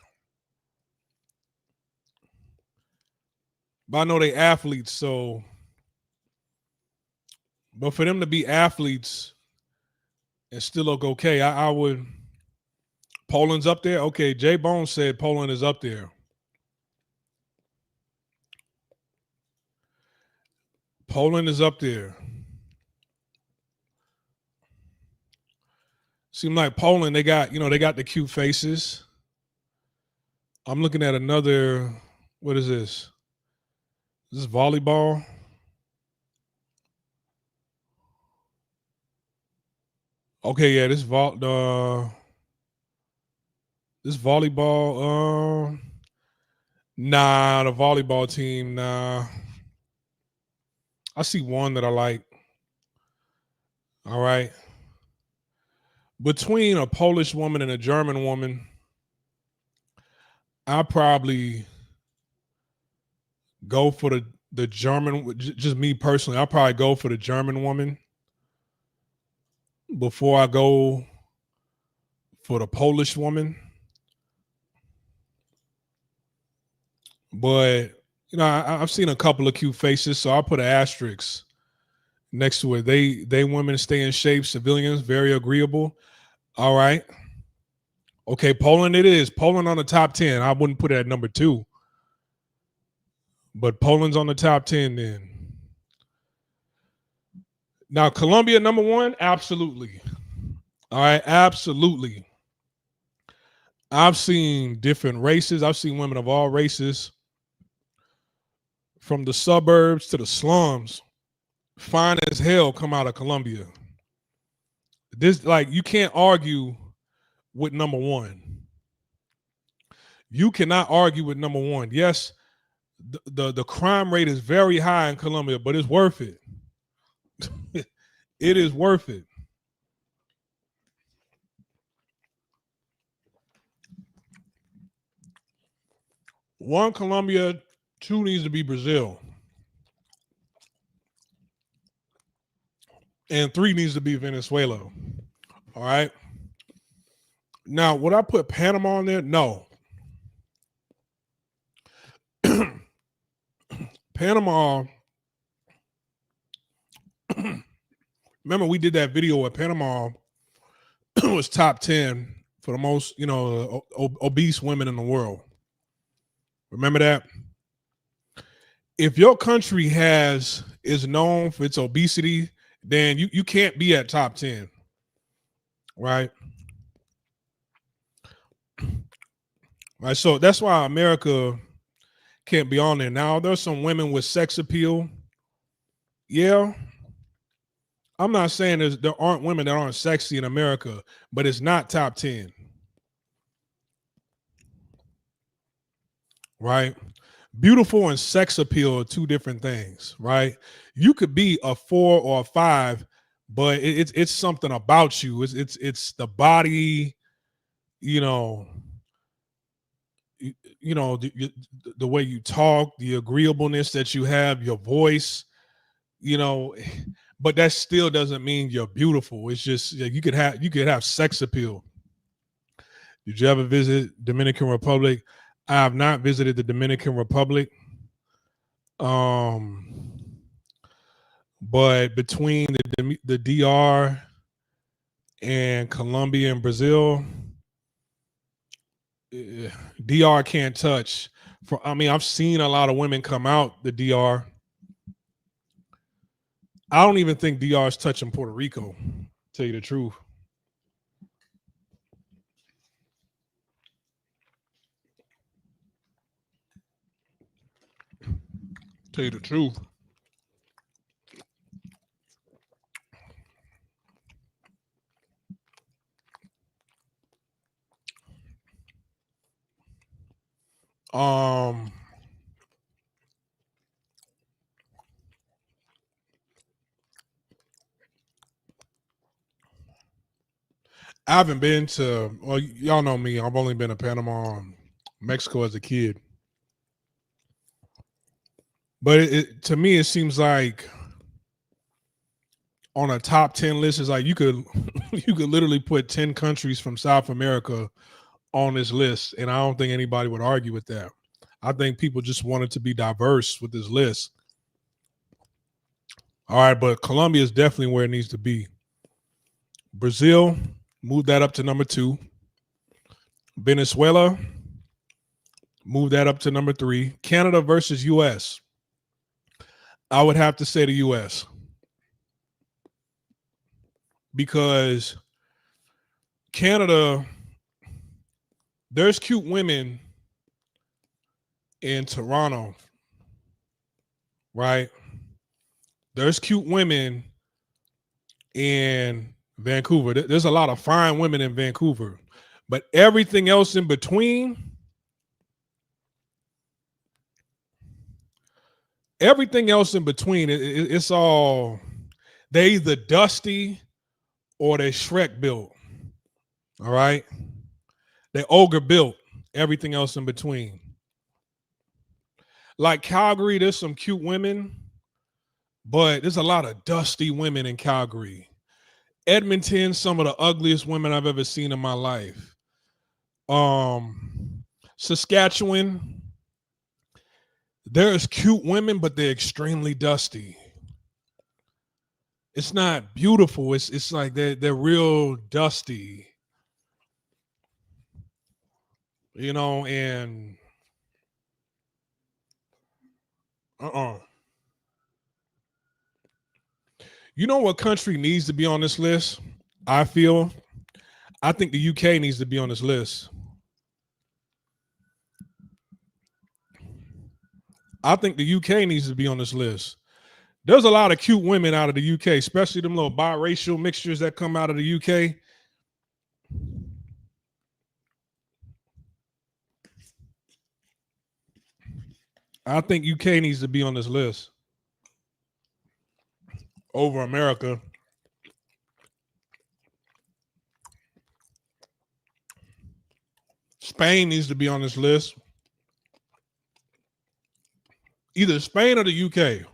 But I know they athletes, so. But for them to be athletes and still look okay, I would. Poland's up there. Okay, Jay Bones said Poland is up there. Poland is up there. Seem like Poland, they got the cute faces. I'm looking at another. What is this? Is this volleyball? Okay, yeah, this volleyball. Nah, the volleyball team. Nah, I see one that I like. All right, between a Polish woman and a German woman, I probably go for the German. Just me personally, I'll probably go for the German woman before I go for the Polish woman. But I've seen a couple of cute faces, so I'll put an asterisk next to it. They women stay in shape, civilians, very agreeable. All right. Okay, Poland it is. Poland on the top 10. I wouldn't put it at number 2. But Poland's on the top 10 then. Now, Colombia number 1, absolutely. All right, absolutely. I've seen different races. I've seen women of all races, from the suburbs to the slums, fine as hell, come out of Colombia. This, like, you can't argue with number 1. You cannot argue with number 1. Yes, the crime rate is very high in Colombia, but it's worth it. It is worth it. One, Colombia. 2 needs to be Brazil. and 3 needs to be Venezuela. All right. Now, would I put Panama on there? No. Panama. Remember, we did that video where Panama was top 10 for the most, obese women in the world. Remember that? If your country is known for its obesity, then you can't be at top 10. Right? Right. So that's why America can't be on there. Now, there's some women with sex appeal. Yeah. I'm not saying there aren't women that aren't sexy in America, but it's not top 10. Right? Beautiful and sex appeal are two different things, right? You could be a 4 or a 5, but it's something about you. It's the body, you know, the way you talk, the agreeableness that you have, your voice, but that still doesn't mean you're beautiful. It's just you could have sex appeal. Did you ever visit Dominican Republic? I have not visited the Dominican Republic. But between the DR and Colombia and Brazil, DR can't touch. I've seen a lot of women come out the DR. I don't even think DR is touching Puerto Rico, to tell you the truth. Tell you the truth. I haven't been to, well, y'all know me. I've only been to Panama, Mexico as a kid. But to me, it seems like on a top 10 list, is like you could literally put 10 countries from South America on this list, and I don't think anybody would argue with that. I think people just wanted to be diverse with this list. All right, but Colombia is definitely where it needs to be. Brazil, move that up to number 2. Venezuela, move that up to number 3. Canada versus U.S. I would have to say the U.S. because Canada, there's cute women in Toronto, right? There's cute women in Vancouver. There's a lot of fine women in Vancouver, but everything else in between, it's all, they either dusty or they Shrek built. All right. They ogre built. Everything else in between. Like Calgary, there's some cute women, but there's a lot of dusty women in Calgary. Edmonton, some of the ugliest women I've ever seen in my life. Saskatchewan, there's cute women, but they're extremely dusty. It's not beautiful. It's like they're real dusty. And you know what country needs to be on this list? I think the UK needs to be on this list. I think the UK needs to be on this list. There's a lot of cute women out of the UK, especially them little biracial mixtures that come out of the UK. I think UK needs to be on this list over America. Spain needs to be on this list. Either Spain or the UK.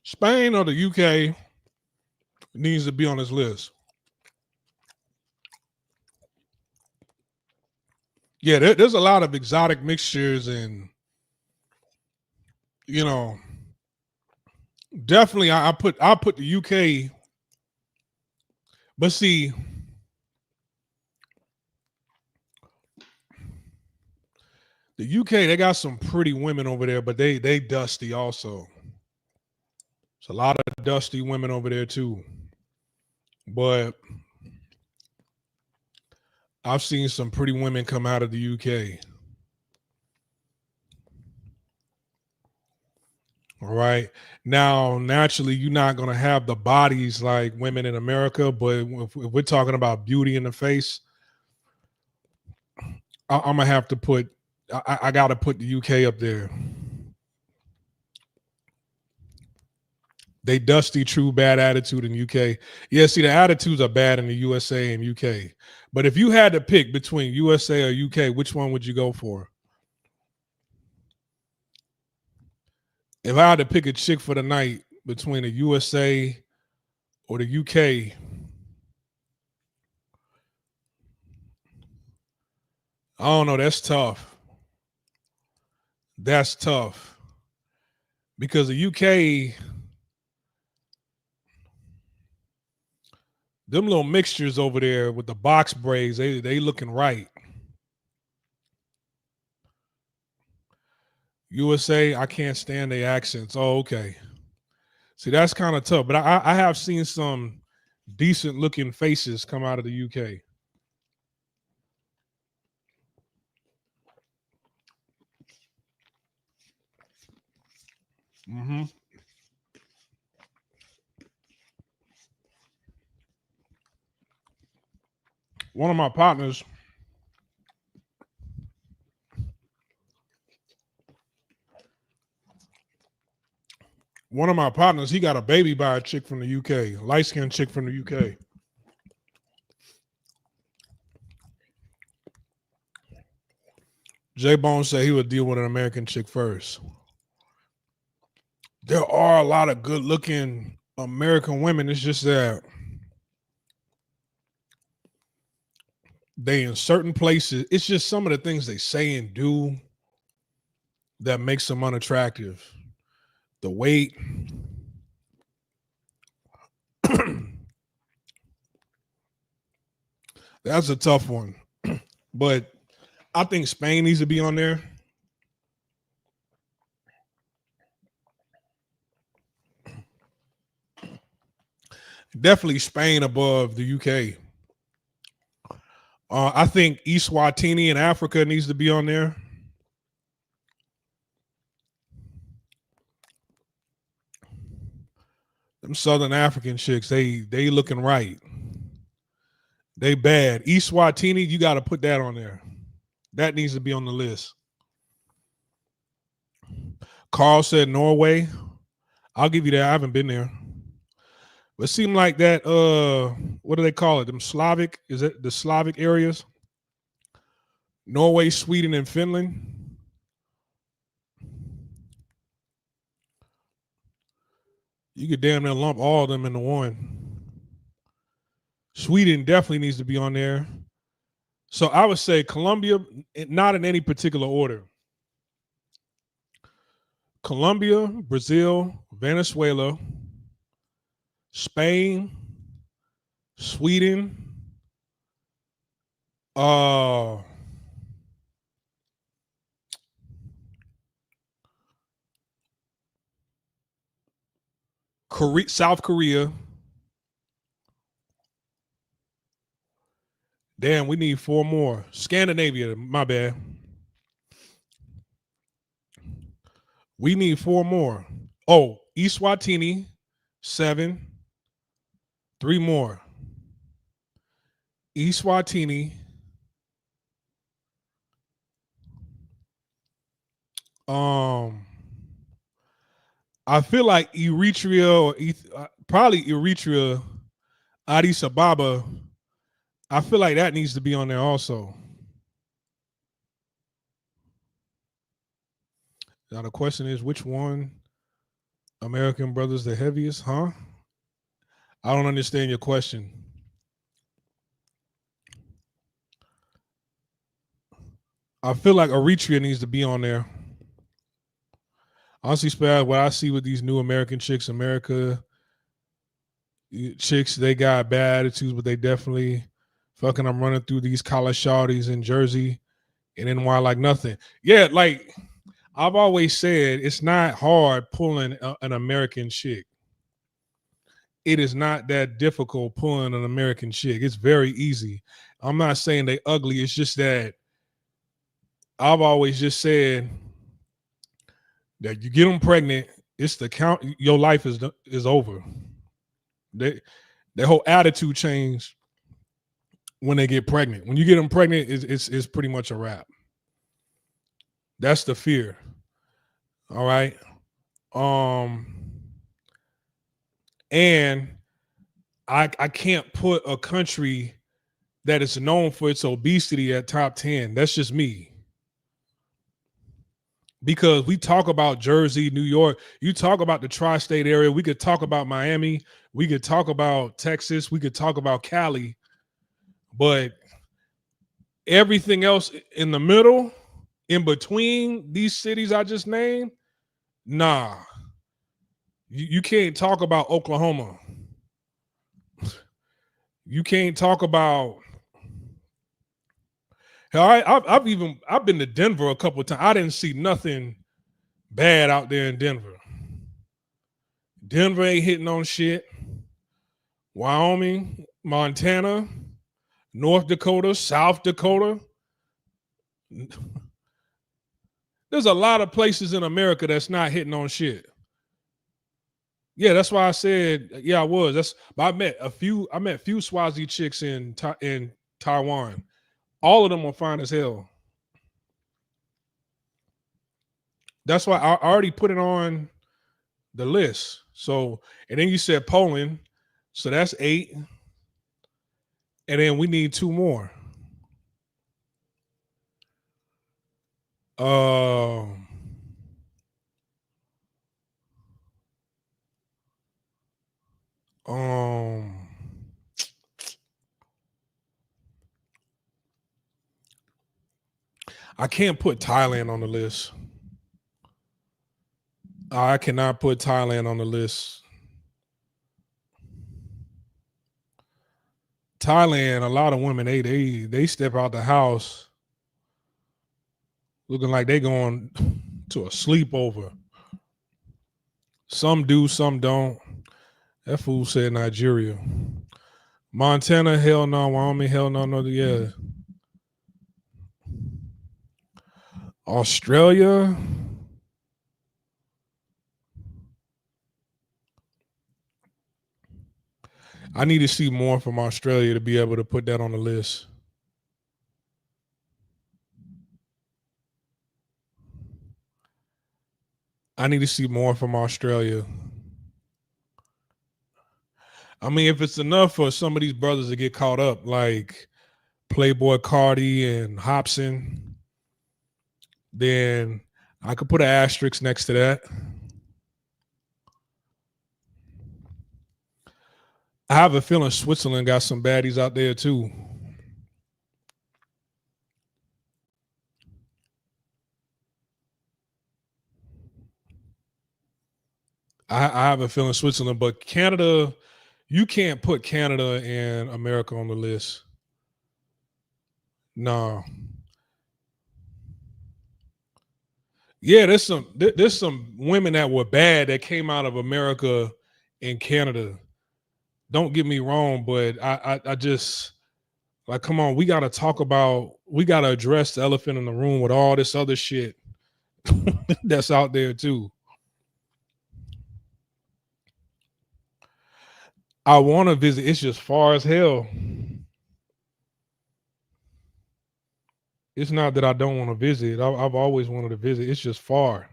Spain or the UK needs to be on this list. Yeah, there's a lot of exotic mixtures, and you know, definitely I put the UK. But see, the UK, they got some pretty women over there, but they dusty also. It's a lot of dusty women over there too. But I've seen some pretty women come out of the UK. All right. Now, naturally, you're not going to have the bodies like women in America, but if we're talking about beauty in the face, I'm going to have to put, I got to put the UK up there. They dusty, true, bad attitude in UK. Yeah, see, the attitudes are bad in the USA and UK. But if you had to pick between USA or UK, which one would you go for? If I had to pick a chick for the night between the USA or the UK, I don't know. That's tough. That's tough because the UK, them little mixtures over there with the box braids, they looking right. USA, I can't stand the accents. Oh, okay. See, that's kind of tough. But I have seen some decent looking faces come out of the UK. Mm-hmm. One of my partners, he got a baby by a chick from the UK, light skinned chick from the UK. J Bone said he would deal with an American chick first. There are a lot of good looking American women. It's just that they in certain places, it's just some of the things they say and do that makes them unattractive. The weight. That's a tough one. But I think Spain needs to be on there. Definitely Spain above the UK. I think Eswatini in Africa needs to be on there. Them Southern African chicks, they looking right. They bad. Eswatini, you got to put that on there. That needs to be on the list. Carl said Norway. I'll give you that. I haven't been there. But it seemed like that, what do they call it? Them Slavic, is it the Slavic areas? Norway, Sweden, and Finland. You could damn near lump all of them into one. Sweden definitely needs to be on there. So I would say Colombia, not in any particular order. Colombia, Brazil, Venezuela, Spain, Sweden, South Korea. Damn, we need 4 more. Scandinavia, my bad. We need 4 more. Oh, Eswatini, 7. 3 more. Eswatini. I feel like Eritrea or probably Eritrea, Addis Ababa. I feel like that needs to be on there also. Now the question is, which one American brothers the heaviest, huh? I don't understand your question. I feel like Eritrea needs to be on there. Honestly, Spaz, what I see with these new American chicks, chicks, they got bad attitudes, but they definitely fucking. I'm running through these college shawties in Jersey and NY like nothing. Yeah, like I've always said, it's not hard pulling an American chick. It is not that difficult pulling an American chick. It's very easy. I'm not saying they ugly. It's just that I've always just said that you get them pregnant, it's the count. Your life is over. They, their whole attitude change when they get pregnant. When you get them pregnant, it's pretty much a wrap. That's the fear. All right. Um, and I can't put a country that is known for its obesity at top 10. That's just me. Because we talk about Jersey, New York, you talk about the tri-state area, we could talk about Miami, we could talk about Texas, we could talk about Cali, but everything else in the middle, in between these cities I just named, nah. You can't talk about Oklahoma. You can't talk about. Hell, I've been to Denver a couple of times. I didn't see nothing bad out there in Denver. Denver ain't hitting on shit. Wyoming, Montana, North Dakota, South Dakota. There's a lot of places in America that's not hitting on shit. Yeah, that's why I said, yeah, I was. I met a few Swazi chicks in Taiwan. All of them are fine as hell. That's why I already put it on the list. So, and then you said Poland. So that's 8. And then we need 2 more. Um um I can't put Thailand on the list. I cannot put Thailand on the list. Thailand, a lot of women, they step out the house looking like they going to a sleepover. Some do, some don't. That fool said Nigeria. Montana, hell no. Wyoming, hell no. No, yeah. Australia. I need to see more from Australia to be able to put that on the list. I need to see more from Australia. I mean, if it's enough for some of these brothers to get caught up, like Playboy Cardi and Hobson, then I could put an asterisk next to that. I have a feeling Switzerland got some baddies out there too. I have a feeling Switzerland, but Canada, you can't put Canada and America on the list. No. Yeah, there's some women that were bad that came out of America and Canada. Don't get me wrong, but I just like, come on, we gotta address the elephant in the room with all this other shit that's out there too. I want to visit. It's just far as hell. It's not that I don't want to visit. I've always wanted to visit. It's just far.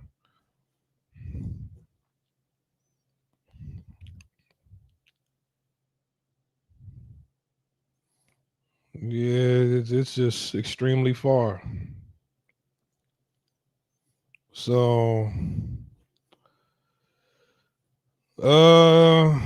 Yeah, it's just extremely far. So Uh,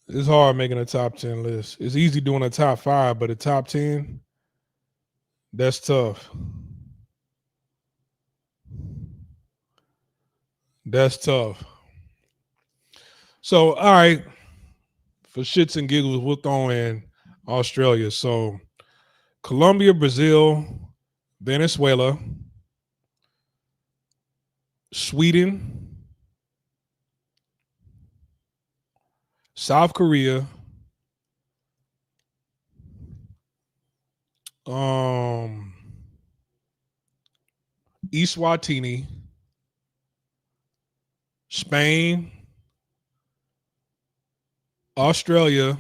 it's hard making a top 10 list. It's easy doing a top 5, but a top 10, that's tough. That's tough. So, all right, for shits and giggles, we'll throw in Australia. So, Colombia, Brazil, Venezuela, Sweden, South Korea, um, Eswatini, Spain, Australia.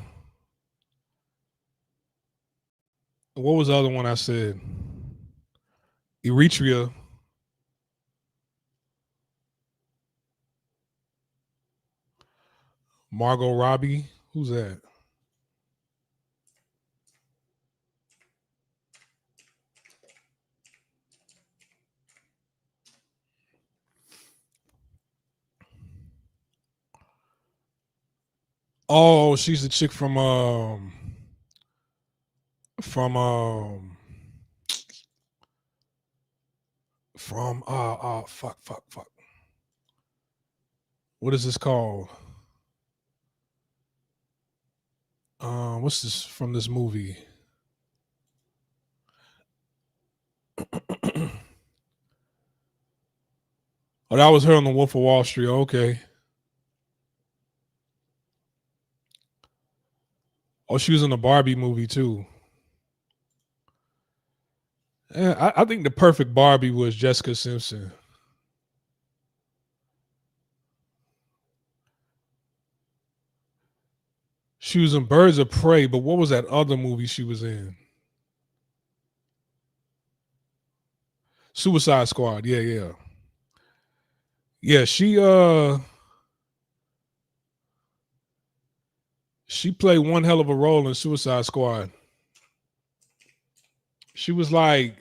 What was the other one I said? Eritrea. Margot Robbie. Who's that? Oh, she's the chick from fuck. What is this called? What's this from this movie? Oh, that was her on the Wolf of Wall Street. Okay. Oh, she was in the Barbie movie too. Yeah, I think the perfect Barbie was Jessica Simpson. She was in Birds of Prey, but what was that other movie she was in? Suicide Squad. Yeah. Yeah, she played one hell of a role in Suicide Squad. She was like,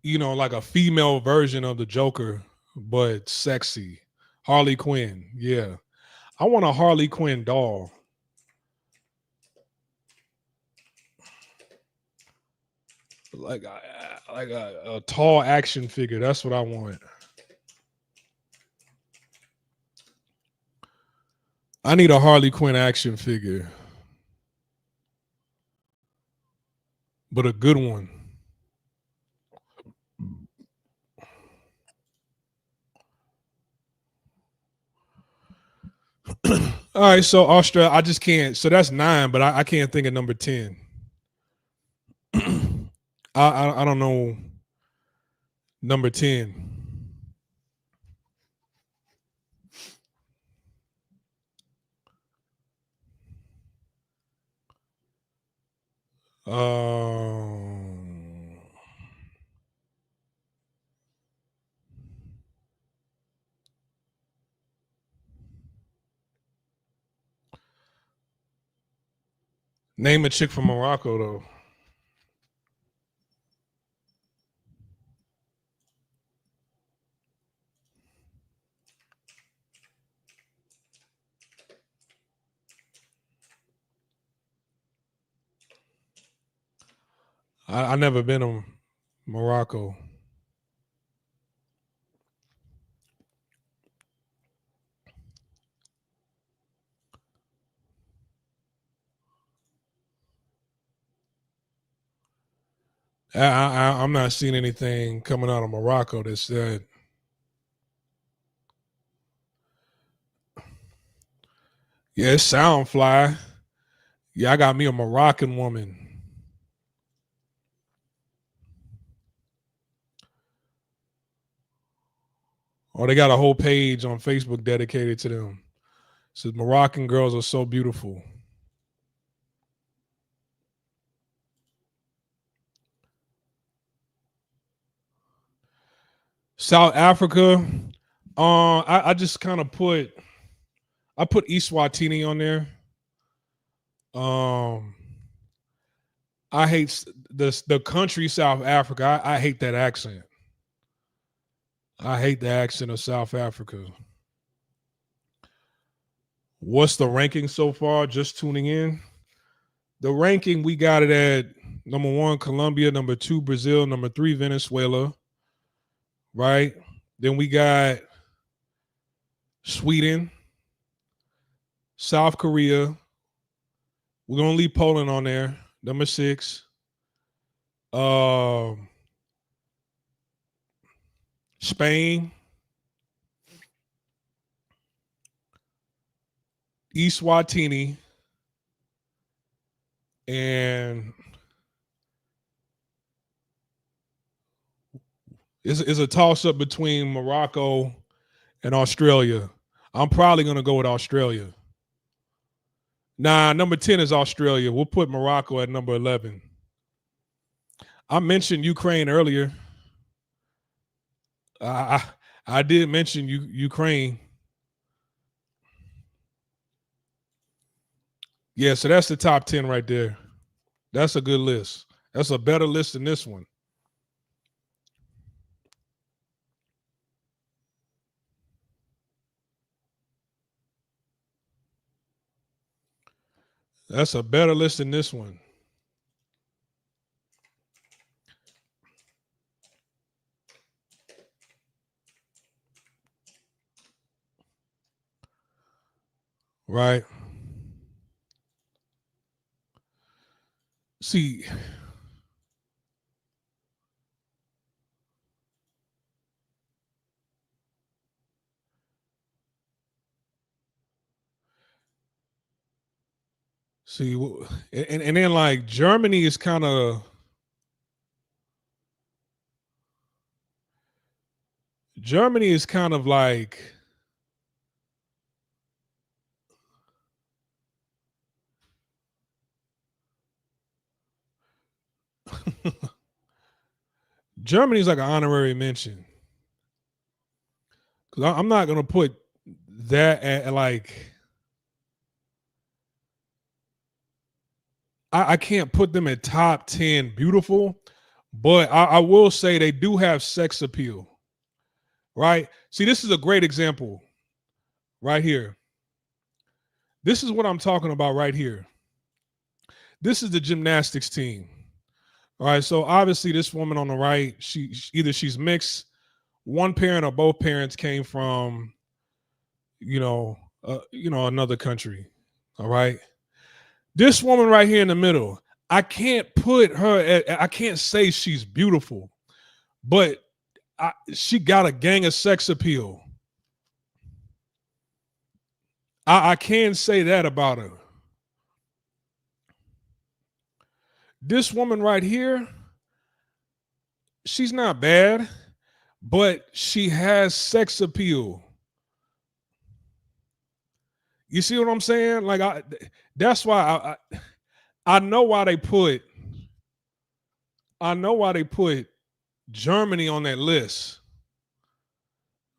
like a female version of the Joker, but sexy. Harley Quinn. Yeah. I want a Harley Quinn doll. Like a tall action figure. That's what I want. I need a Harley Quinn action figure, but a good one. All right, so Australia, I just can't. So that's 9, but I can't think of number 10. I don't know number 10. Um, Name a chick from Morocco though. I never been to Morocco. I'm not seeing anything coming out of Morocco that said. Yeah, it sound fly. Yeah, I got me a Moroccan woman. Oh, they got a whole page on Facebook dedicated to them. It says Moroccan girls are so beautiful. South Africa. I just kind of put I put Eswatini on there. I hate the country South Africa. I hate that accent. I hate the accent of South Africa. What's the ranking so far? Just tuning in. The ranking, we got it at number 1, Colombia, number 2, Brazil, number 3, Venezuela. Right? Then we got Sweden, South Korea. We're gonna leave Poland on there, number 6. Spain, Eswatini, and is a toss up between Morocco and Australia. I'm probably gonna go with Australia. Nah, number 10 is Australia. We'll put Morocco at number 11. I mentioned Ukraine earlier. I did mention Ukraine. Yeah, so that's the top 10 right there. That's a good list. That's a better list than this one. That's a better list than this one. Right. See, and then like Germany is kind of like Germany's like an honorary mention. Because I'm not gonna put that at like I can't put them at top 10 beautiful, but I will say they do have sex appeal. Right? See, this is a great example right here. This is what I'm talking about right here. This is the gymnastics team. All right. So obviously, this woman on the right, she's mixed. One parent or both parents came from, another country. All right. This woman right here in the middle, I can't put her. I can't say she's beautiful, but she got a gang of sex appeal. I can say that about her. This woman right here, she's not bad, but she has sex appeal. You see what I'm saying? Like that's why I know why they put Germany on that list.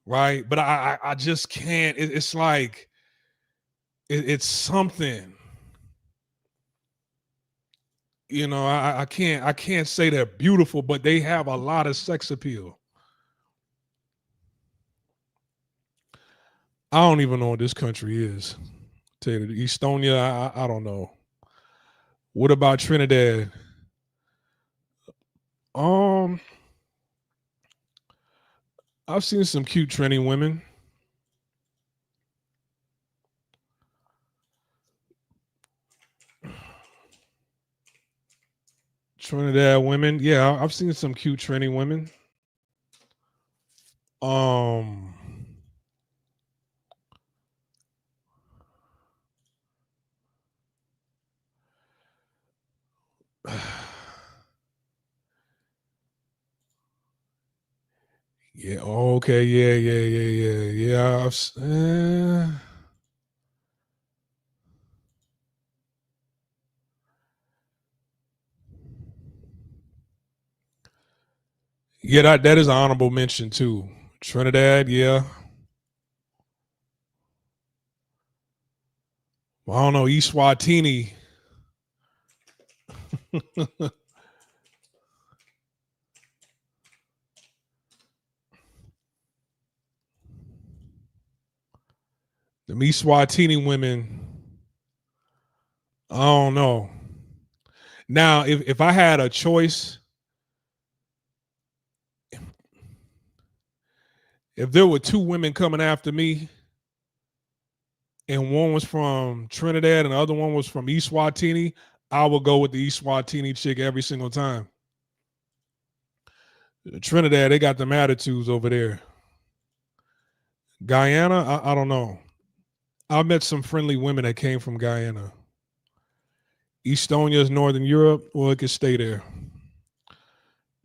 Right? But I just can't. It's like it's something. I can't say they're beautiful, but they have a lot of sex appeal. I don't even know what this country is. Tell you, Estonia, I don't know. What about Trinidad? I've seen some cute Trini women. Trinidad women. Yeah, I've seen some cute Trini women. Yeah. Okay. Yeah. Yeah. That is an honorable mention too. Trinidad. Yeah. Well, I don't know, Eswatini. The Eswatini women, I don't know. Now, if I had a choice, if there were two women coming after me, and one was from Trinidad and the other one was from Eswatini, I would go with the Eswatini chick every single time. Trinidad, they got them attitudes over there. Guyana, I don't know. I met some friendly women that came from Guyana. Estonia is Northern Europe. Well, it could stay there.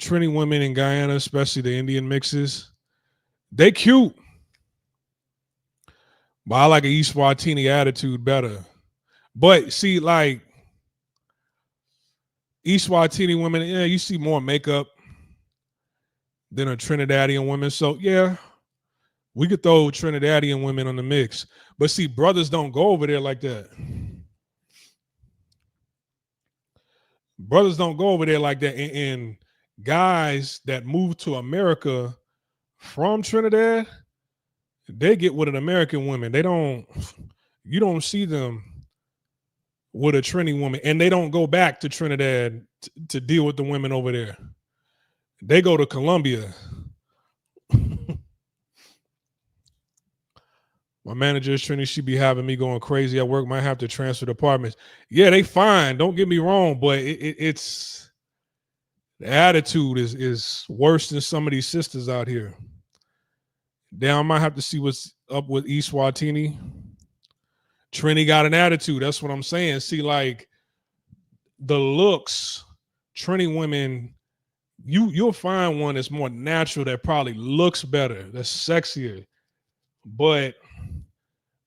Trini women in Guyana, especially the Indian mixes, they cute. But I like an Eswatini attitude better. But see, like Eswatini women, yeah, you see more makeup than a Trinidadian woman. So yeah, we could throw Trinidadian women on the mix. But see, brothers don't go over there like that. Brothers don't go over there like that. And guys that move to America from Trinidad, they get with an American woman. You don't see them with a Trini woman. And they don't go back to Trinidad to deal with the women over there. They go to Colombia. My manager is Trini. She be having me going crazy at work. Might have to transfer departments. Yeah, they fine. Don't get me wrong, but it's the attitude is worse than some of these sisters out here. Now I might have to see what's up with Eswatini. Trini got an attitude. That's what I'm saying. See, like the looks, Trini women, you'll find one that's more natural that probably looks better, that's sexier. But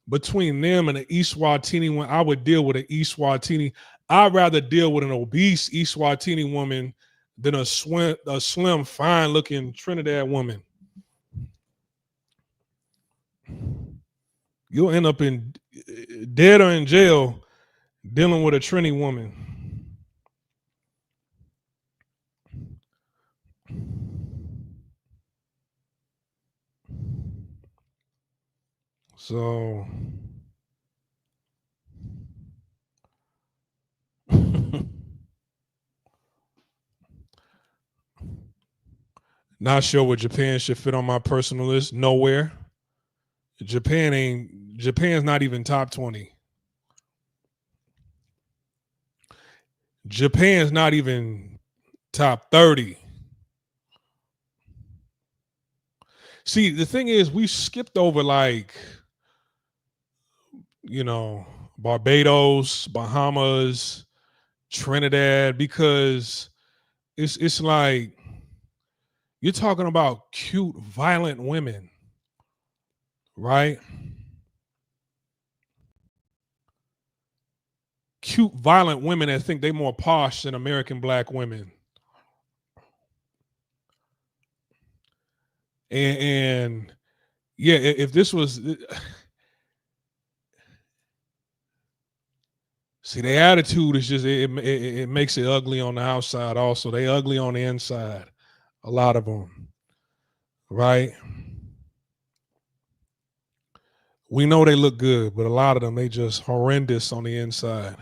between them and the Eswatini one, I would deal with an Eswatini. I'd rather deal with an obese Eswatini woman than a slim, fine-looking Trinidad woman. You'll end up in dead or in jail dealing with a Trini woman. So not sure what Japan should fit on my personal list. Nowhere. Japan's not even top 20. Japan's not even top 30. See, the thing is, we skipped over like, Barbados, Bahamas, Trinidad, because it's like you're talking about cute, violent women, right? Cute, violent women that think they're more posh than American black women. And yeah, if this was see, the attitude is just it makes it ugly on the outside. Also, they ugly on the inside. A lot of them, right? We know they look good, but a lot of them they just horrendous on the inside.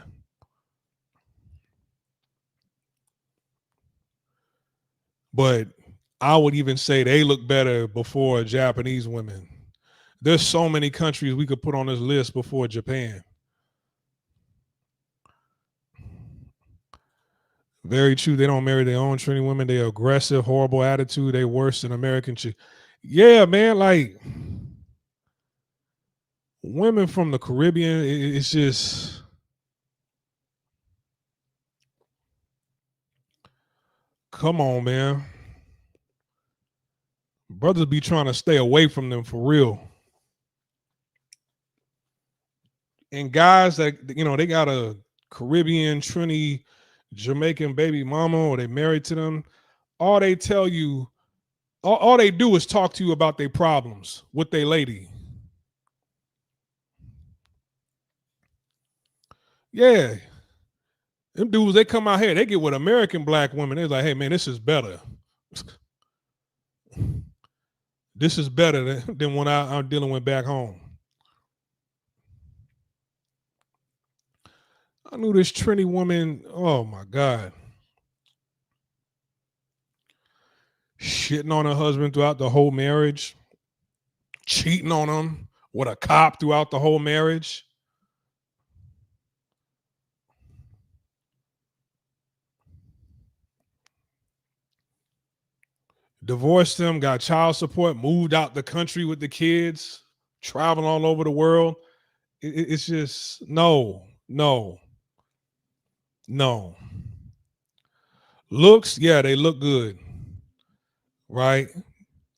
But I would even say they look better before Japanese women. There's so many countries we could put on this list before Japan. Very true. They don't marry their own Trini women. They're aggressive, horrible attitude. They worse than American chick. Yeah, man. Like women from the Caribbean, it's just come on, man. Brothers be trying to stay away from them for real. And guys that they got a Caribbean, Trini, Jamaican baby mama, or they married to them, all they tell you, all they do is talk to you about their problems with their lady. Yeah. Them dudes, they come out here, they get with American black women. They're like, hey, man, this is better. This is better than what I'm dealing with back home. I knew this Trini woman, oh my God, shitting on her husband throughout the whole marriage, cheating on him with a cop throughout the whole marriage. Divorced him, got child support, moved out the country with the kids, traveling all over the world. It's just no, no, no. Looks, yeah, they look good, right?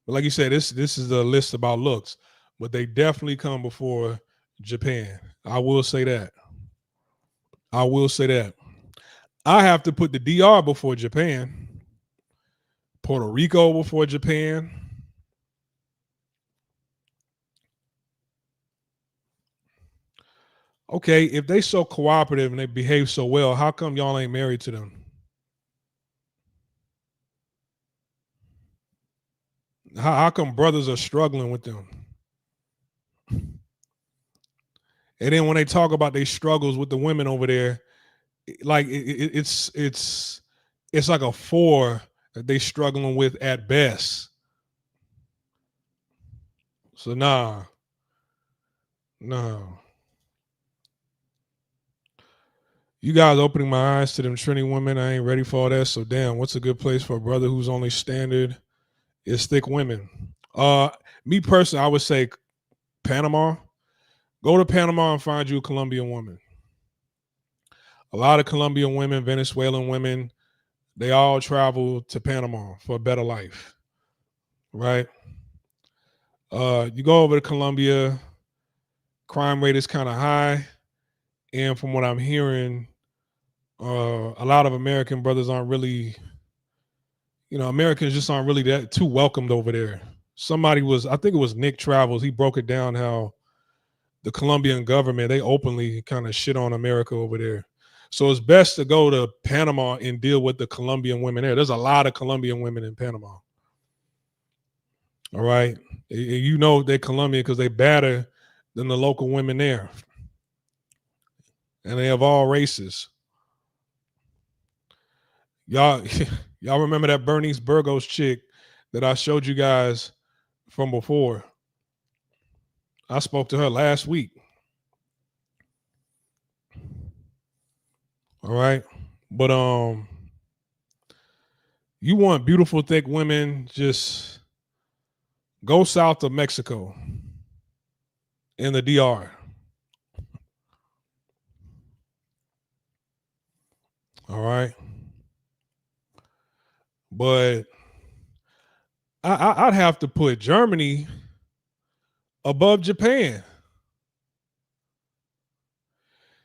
But like you said, this is a list about looks, but they definitely come before Japan. I will say that. I will say that. I have to put the DR before Japan, Puerto Rico before Japan. Okay, if they so cooperative and they behave so well, how come y'all ain't married to them? How come brothers are struggling with them? And then when they talk about their struggles with the women over there, like it's like a four that they struggling with at best. So no. You guys opening my eyes to them Trini women. I ain't ready for all that. So damn, what's a good place for a brother whose only standard is thick women? Me personally, I would say Panama. Go to Panama and find you a Colombian woman. A lot of Colombian women, Venezuelan women, they all travel to Panama for a better life, right? You go over to Colombia, crime rate is kind of high, and from what I'm hearing, a lot of American brothers aren't really, Americans just aren't really that too welcomed over there. Somebody was, I think it was Nick Travels, he broke it down how the Colombian government, they openly kind of shit on America over there. So it's best to go to Panama and deal with the Colombian women there. There's a lot of Colombian women in Panama. All right. You know they're Colombian because they better than the local women there. And they have all races. Y'all, y'all remember that Bernice Burgos chick that I showed you guys from before? I spoke to her last week. All right. But you want beautiful, thick women, just go south of Mexico in the DR. All right. But I'd have to put Germany above Japan.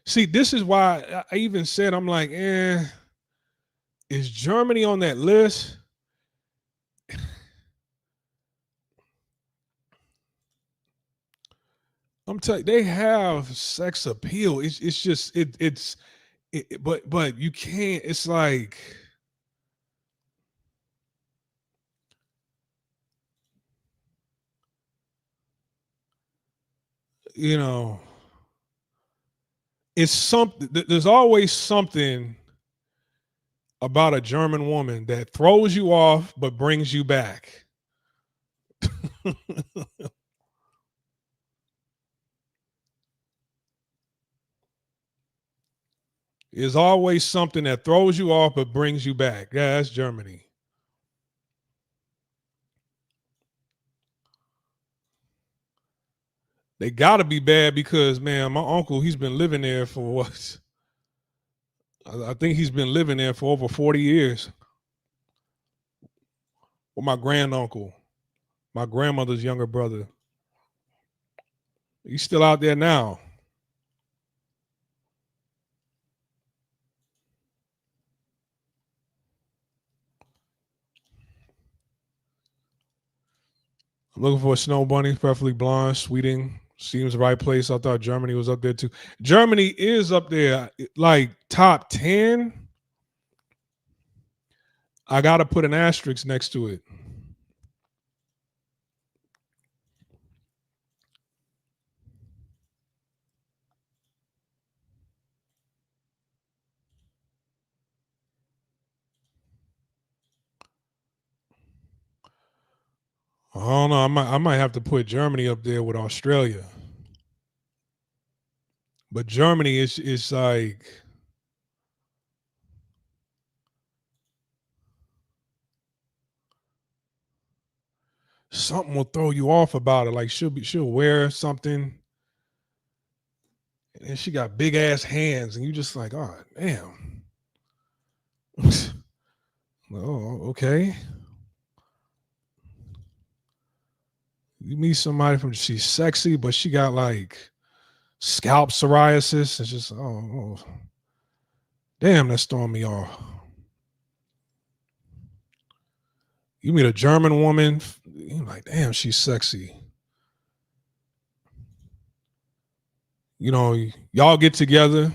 See, this is why I even said, I'm like, is Germany on that list? I'm telling you, they have sex appeal. It's just but you can't. It's like, you know, it's something. There's always something about a German woman that throws you off but brings you back. There's always something that throws you off but brings you back. Yeah, that's Germany. They gotta be bad because man, my uncle, he's been living there for what? I think he's been living there for over 40 years. With my granduncle, my grandmother's younger brother. He's still out there now. I'm looking for a snow bunny, preferably blonde, sweeting, Seems the right place. I thought Germany was up there too. Germany is up there, like top 10. I got to put an asterisk next to it. I don't know. I might have to put Germany up there with Australia. But Germany is like something will throw you off about it. Like she'll wear something and she got big ass hands, and you just like, oh damn. Oh, okay. You meet somebody from she's sexy, but she got like scalp psoriasis. It's just oh damn, that's throwing me off. You meet a German woman, you're like, damn, she's sexy. You know, y'all get together,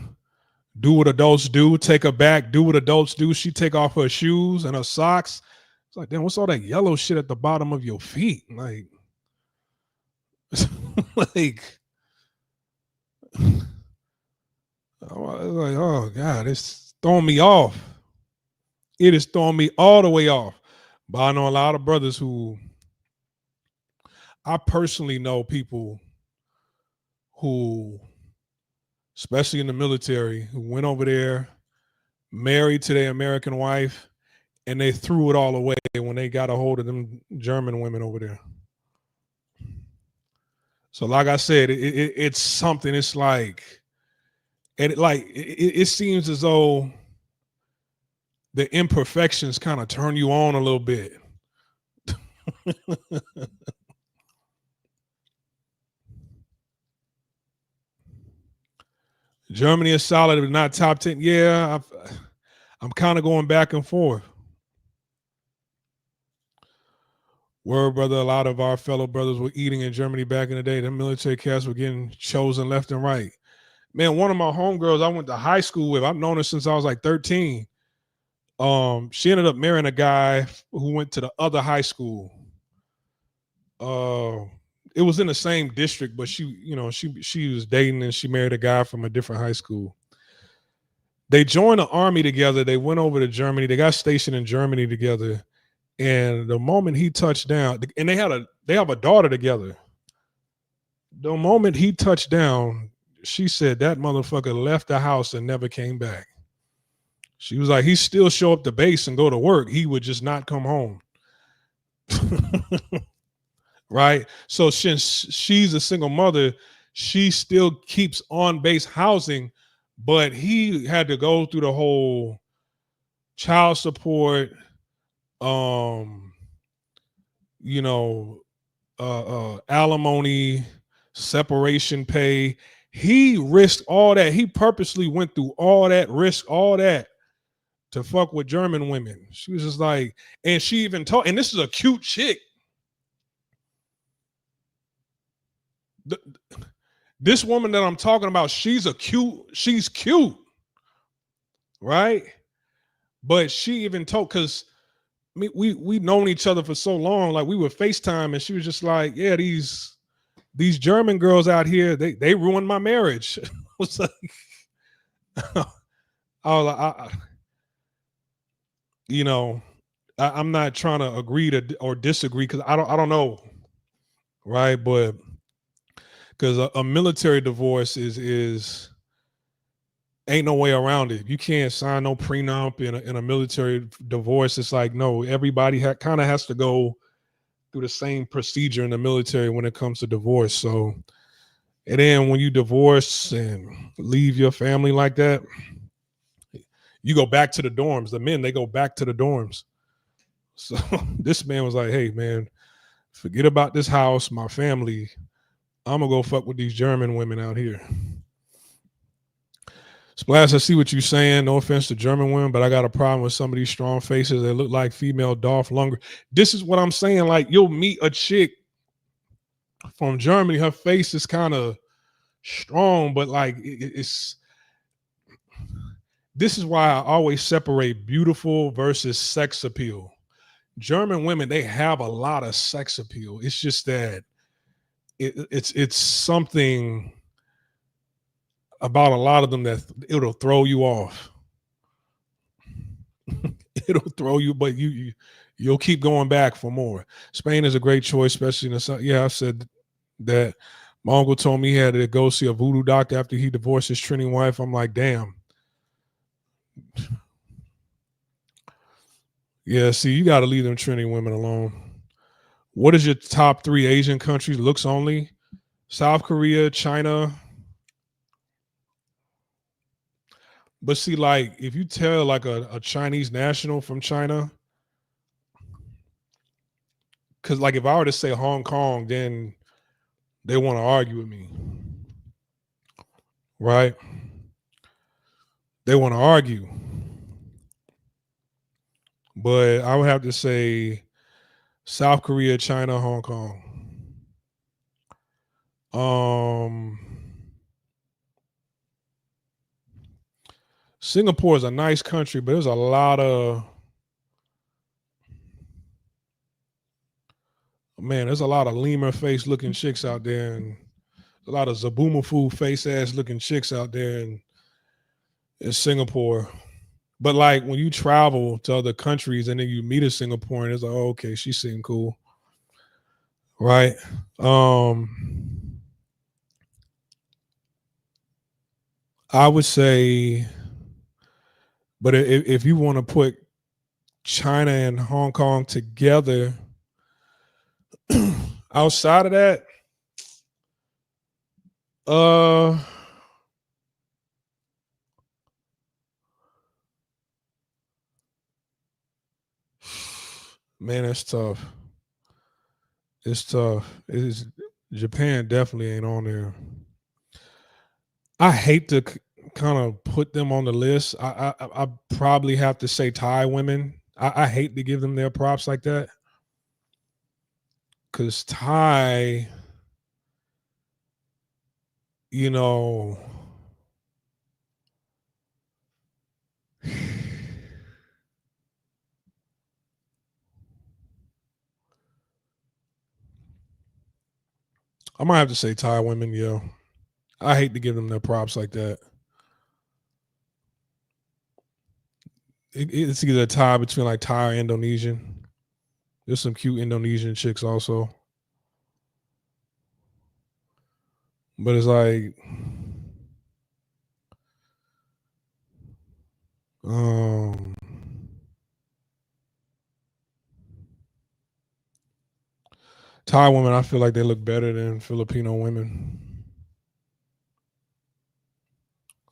do what adults do, take her back, do what adults do. She take off her shoes and her socks. It's like, damn, what's all that yellow shit at the bottom of your feet? Like, like, oh God, it's throwing me off. It is throwing me all the way off. But I know a lot of brothers who, I personally know people who, especially in the military, who went over there, married to their American wife, and they threw it all away when they got a hold of them German women over there. So, like I said, it's something. It's like, and it seems as though the imperfections kind of turn you on a little bit. Germany is solid, but not top 10. Yeah, I'm kind of going back and forth. Word, brother, a lot of our fellow brothers were eating in Germany back in the day. The military cats were getting chosen left and right. Man, one of my homegirls I went to high school with, I've known her since I was like 13. She ended up marrying a guy who went to the other high school. It was in the same district, but she was dating and she married a guy from a different high school. They joined the army together. They went over to Germany. They got stationed in Germany together. And the moment he touched down, and they have a daughter together. The moment he touched down, she said that motherfucker left the house and never came back. She was like, he still show up to base and go to work. He would just not come home. Right? So since she's a single mother, she still keeps on base housing, but he had to go through the whole child support, alimony, separation pay. He risked all that. He purposely went through all that, risked all that to fuck with German women. She was just like, and she even told, and this is a cute chick. This woman that I'm talking about, she's cute, right? But she even told, because we known each other for so long, like we would FaceTime, and she was just like, yeah, these German girls out here, they ruined my marriage. I was like, I'm not trying to agree to or disagree because I don't know, right? But because a military divorce is ain't no way around it. You can't sign no prenup in a military divorce. It's like, no, everybody kind of has to go through the same procedure in the military when it comes to divorce. So, and then when you divorce and leave your family like that, you go back to the dorms. The men, they go back to the dorms. So this man was like, hey, man, forget about this house, my family. I'm going to go fuck with these German women out here. Splash, I see what you're saying. No offense to German women, but I got a problem with some of these strong faces that look like female Dolph Lundgren. This is what I'm saying. Like, you'll meet a chick from Germany. Her face is kind of strong, but like it's this is why I always separate beautiful versus sex appeal. German women, they have a lot of sex appeal. It's just that it's something about a lot of them that it'll throw you off. It'll throw you, but you'll keep going back for more. Spain is a great choice, especially in the sun. Yeah, I said that. My uncle told me he had to go see a voodoo doctor after he divorced his Trini wife. I'm like, damn. Yeah, see, you got to leave them Trini women alone. What is your top 3 Asian countries? Looks only. South Korea, China. But see, like, if you tell like a Chinese national from China, because like if I were to say Hong Kong, then they want to argue with me, right? They want to argue. But I would have to say South Korea, China, Hong Kong. Um, Singapore is a nice country, but there's a lot of there's a lot of lemur face looking chicks out there, and a lot of Zabumafu face ass looking chicks out there in Singapore. But like when you travel to other countries and then you meet a Singaporean, it's like, oh, okay, she seemed cool, right? I would say, but if you want to put China and Hong Kong together, outside of that, uh, man, it's tough. It's tough. It's Japan definitely ain't on there. I hate to kind of put them on the list. I probably have to say Thai women. I hate to give them their props like that because Thai, you know, I might have to say Thai women. Yeah, I hate to give them their props like that. It's either a tie between like Thai or Indonesian. There's some cute Indonesian chicks also, but it's like, um, Thai women. I feel like they look better than Filipino women.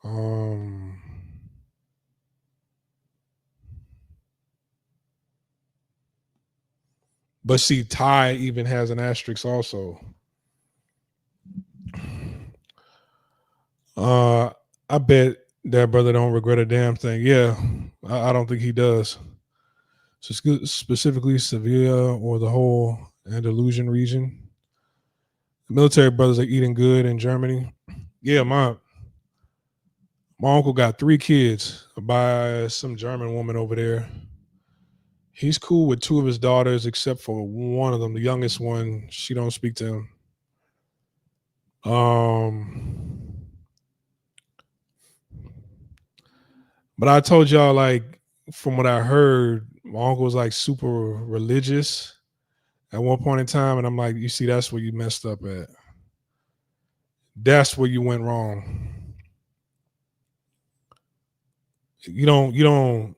Um, but see, Thai even has an asterisk also. Uh, I bet that brother don't regret a damn thing. Yeah, I don't think he does. So specifically Sevilla or the whole Andalusian region. The military brothers are eating good in Germany. Yeah, my uncle got 3 kids by some German woman over there. He's cool with 2 of his daughters, except for one of them, the youngest one. She don't speak to him. But I told y'all, like, from what I heard, my uncle was like super religious at one point in time, and I'm like, you see, that's where you messed up at. That's where you went wrong. You don't, you don't,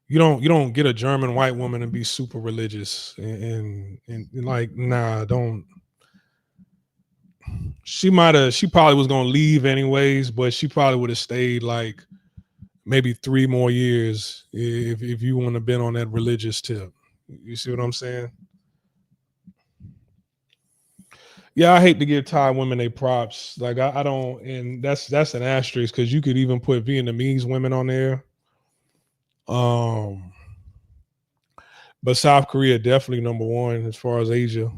you don't get a German white woman and be super religious and like, nah, don't. She probably was gonna leave anyways, but she probably would have stayed like maybe 3 more years if you wouldn't have been on that religious tip. You see what I'm saying? Yeah, I hate to give Thai women they props. Like I don't, and that's an asterisk because you could even put Vietnamese women on there. Um, But South Korea definitely number one as far as Asia.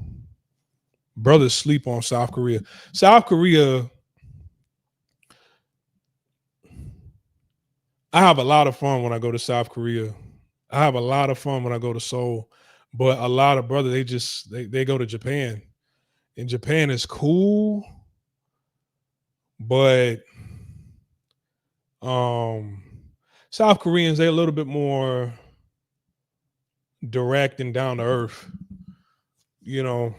Brothers sleep on South Korea. South Korea, I have a lot of fun when I go to South Korea. I have a lot of fun when I go to Seoul. But a lot of brothers, they go to Japan. And Japan is cool, but South Koreans, they're a little bit more direct and down to earth, you know,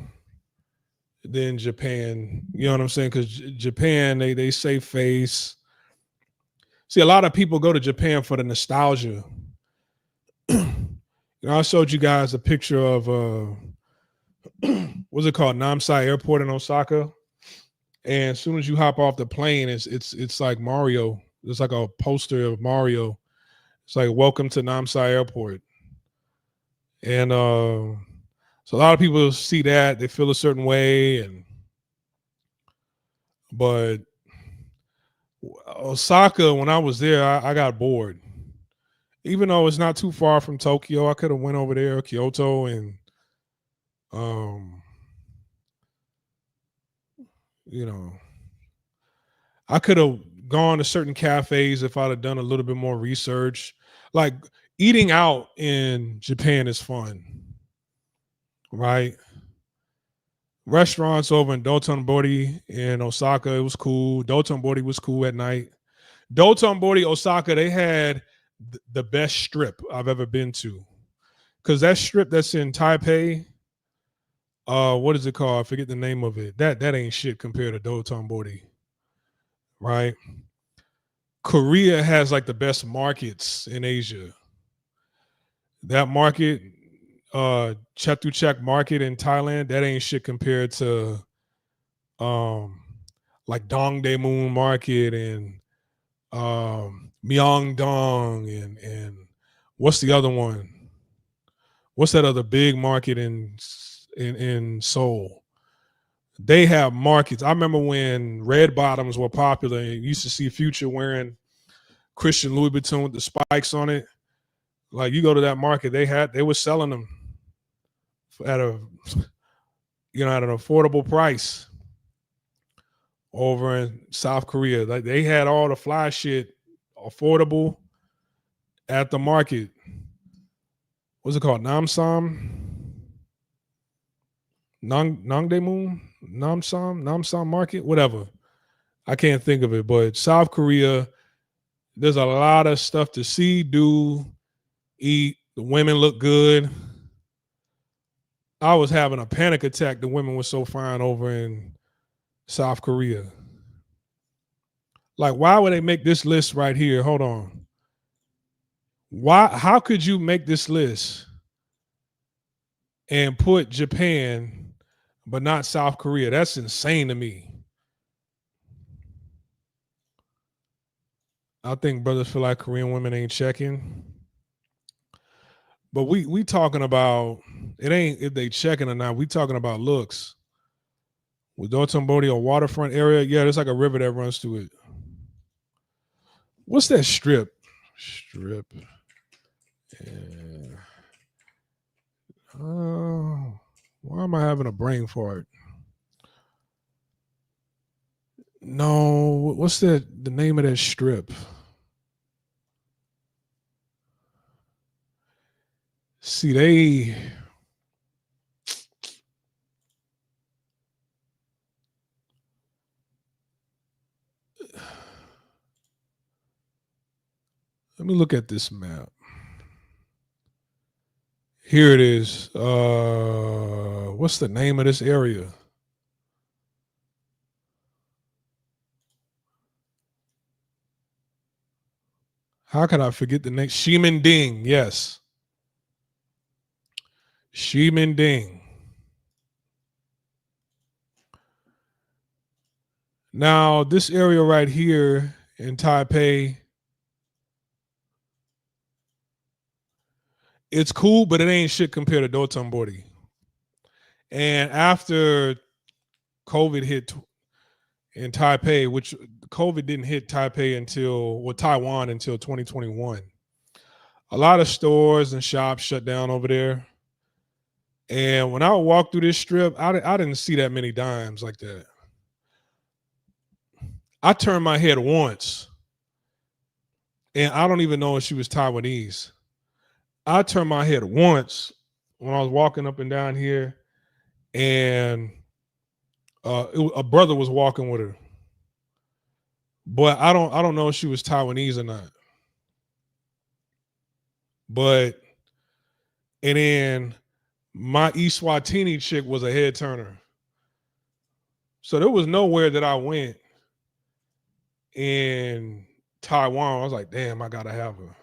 than Japan. You know what I'm saying? Because Japan, they save face. See, a lot of people go to Japan for the nostalgia. I showed you guys a picture of what's it called, Namsai Airport in Osaka. And as soon as you hop off the plane, it's like Mario. It's like a poster of Mario. It's like welcome to Namsai Airport. And so a lot of people see that, they feel a certain way, but Osaka, when I was there, I got bored. Even though it's not too far from Tokyo, I could have went over there, Kyoto, and you know, I could have gone to certain cafes if I'd have done a little bit more research. Like eating out in Japan is fun, right? Restaurants over in Dotonbori in Osaka, it was cool. Dotonbori was cool at night. Dotonbori, Osaka, they had the best strip I've ever been to. Because that strip that's in Taipei, what is it called? I forget the name of it. That ain't shit compared to Dotonbori, right? Korea has like the best markets in Asia. That market, Chatuchak market in Thailand, that ain't shit compared to like Dongdaemun market and Myeongdong and what's the other one? What's that other big market in Seoul? They have markets. I remember when red bottoms were popular and you used to see Future wearing Christian Louis Vuitton with the spikes on it. Like you go to that market, they were selling them at an affordable price over in South Korea. Like they had all the fly shit affordable at the market. What's it called? Nongdaemun? Namsam market? Whatever. I can't think of it, but South Korea, there's a lot of stuff to see, do, eat. The women look good. I was having a panic attack. The women were so fine over in South Korea. Like, why would they make this list right here? Hold on. How could you make this list and put Japan, but not South Korea? That's insane to me. I think brothers feel like Korean women ain't checking. But we talking about, it ain't if they checking or not. We talking about looks. With Dotonbori, a waterfront area, yeah, there's like a river that runs through it. What's that strip? Yeah. Why am I having a brain fart? No, what's the name of that strip? See, let me look at this map. Here it is. What's the name of this area? How could I forget the name? Ximending, yes. Ximending. Now, this area right here in Taipei, it's cool, but it ain't shit compared to Dotonbori. And after COVID hit in Taipei, which COVID didn't hit Taiwan until 2021. A lot of stores and shops shut down over there. And when I walked through this strip, I didn't see that many dimes like that. I turned my head once, and I don't even know if she was Taiwanese. I turned my head once when I was walking up and down here, and a brother was walking with her, but I don't know if she was Taiwanese or not. But and then my Eswatini chick was a head turner, so there was nowhere that I went in Taiwan. I was like, damn, I gotta have her.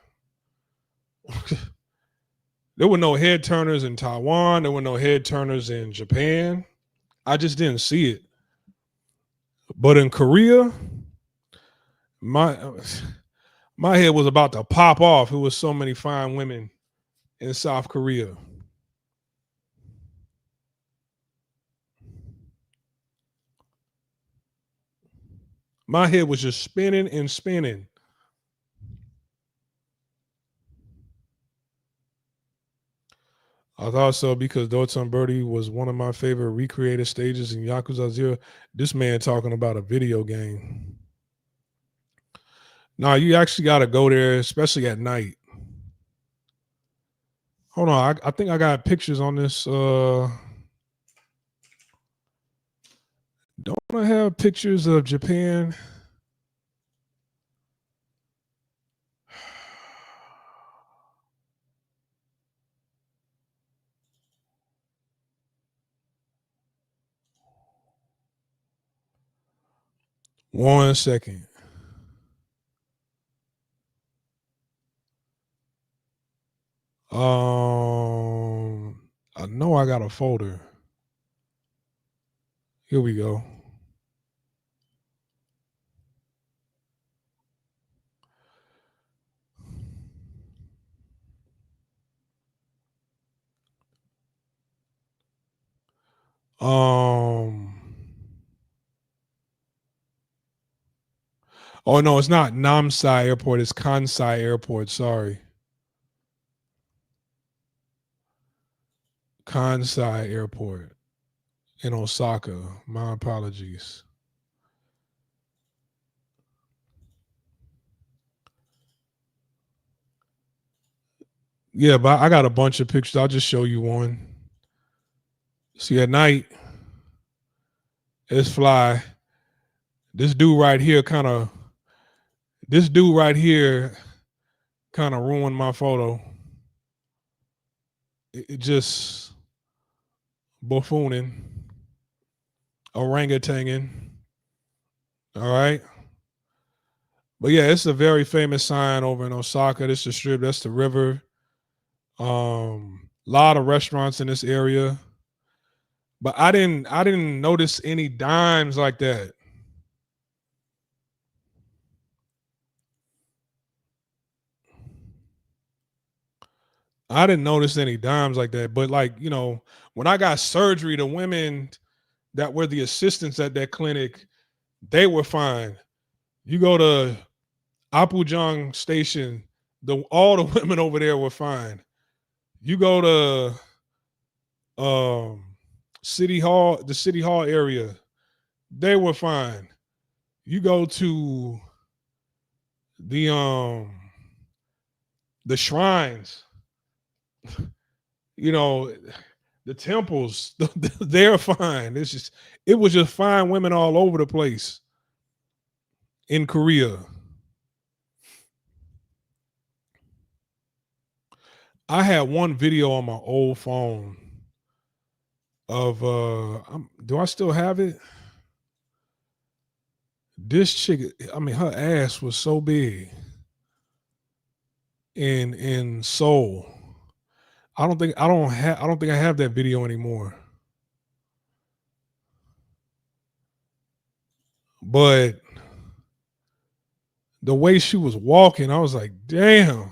There were no head turners in Taiwan. There were no head turners in Japan. I just didn't see it. But in Korea, my my head was about to pop off. It was so many fine women in South Korea. My head was just spinning and spinning. I thought so because Doton Birdie was one of my favorite recreated stages in Yakuza 0. This man talking about a video game. Nah, you actually got to go there, especially at night. Hold on, I think I got pictures on this. Don't I have pictures of Japan? One second. I know I got a folder. Here we go. Oh no, it's not Namsai Airport, it's Kansai Airport, sorry. Kansai Airport in Osaka. My apologies. Yeah, but I got a bunch of pictures. I'll just show you one. See, at night, it's fly. This dude right here kind of ruined my photo. It just buffooning, orangutanging. All right. But yeah, it's a very famous sign over in Osaka. This is the strip, that's the river. Lot of restaurants in this area. But I didn't notice any dimes like that. I didn't notice any dimes like that. But like, you know, when I got surgery, the women that were the assistants at that clinic, they were fine. You go to Apujang Station, all the women over there were fine. You go to City Hall, the City Hall area, they were fine. You go to the shrines, you know, the temples, they're fine. It was just fine women all over the place in Korea. I had one video on my old phone of do I still have it? This chick, I mean, her ass was so big in Seoul. I don't think I have that video anymore. But the way she was walking, I was like, damn.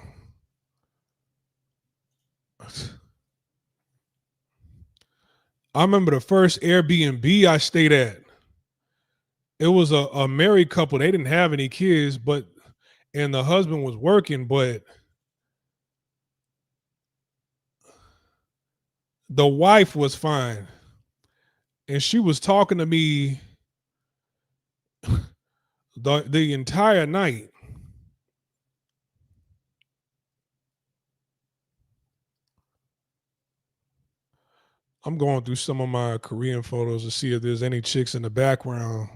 I remember the first Airbnb I stayed at. It was a married couple. They didn't have any kids, and the husband was working, but The wife was fine, and she was talking to me the entire night. I'm going through some of my Korean photos to see if there's any chicks in the background.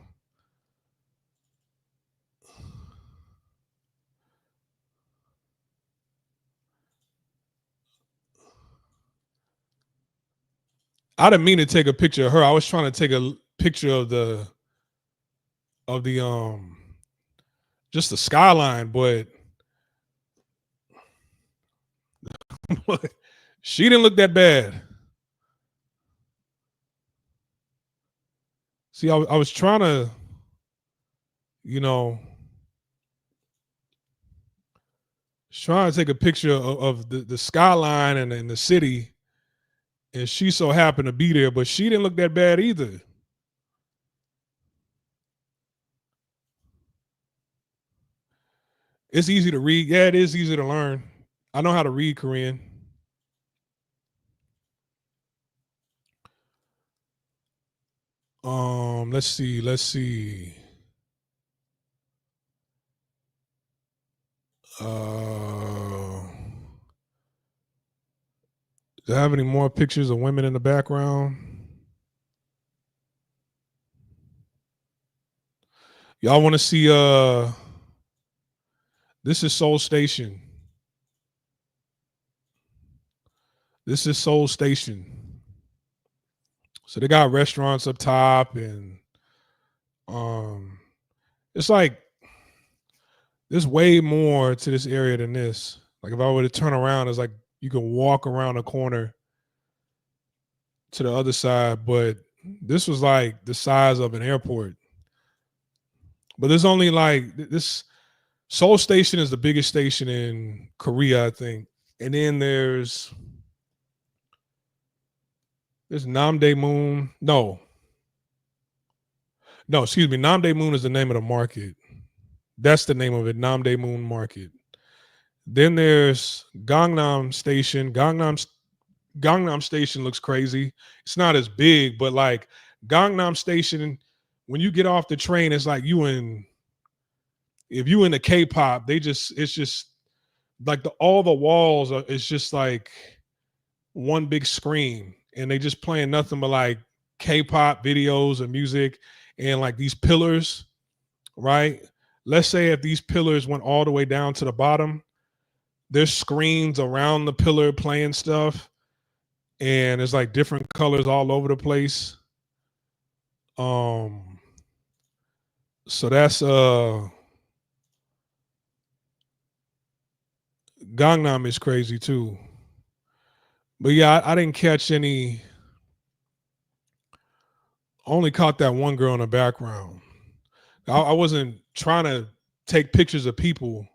I didn't mean to take a picture of her. I was trying to take a picture of the just the skyline, but she didn't look that bad. See, I was trying to, you know, trying to take a picture of the skyline and the city, and she so happened to be there, but she didn't look that bad either. It's easy to read. Yeah, it is easy to learn. I know how to read Korean. Let's see. Let's see. Do I have any more pictures of women in the background? Y'all want to see this is Seoul Station. This is Seoul Station. So they got restaurants up top, and it's like there's way more to this area than this. Like if I were to turn around, it's like you can walk around a corner to the other side, but this was like the size of an airport. But there's only like this Seoul Station is the biggest station in Korea, I think. And then there's Namdaemun. No, excuse me. Namdaemun is the name of the market. That's the name of it, Namdaemun Market. Then there's Gangnam Station. Gangnam Station looks crazy. It's not as big, but like Gangnam Station, when you get off the train, it's like if you in the K-pop, it's just like all the walls are, it's just like one big screen, and they just playing nothing but like K-pop videos and music, and like these pillars, right? Let's say if these pillars went all the way down to the bottom, there's screens around the pillar playing stuff, and it's like different colors all over the place. So that's Gangnam is crazy too. But yeah, I didn't catch any. Only caught that one girl in the background. I wasn't trying to take pictures of people,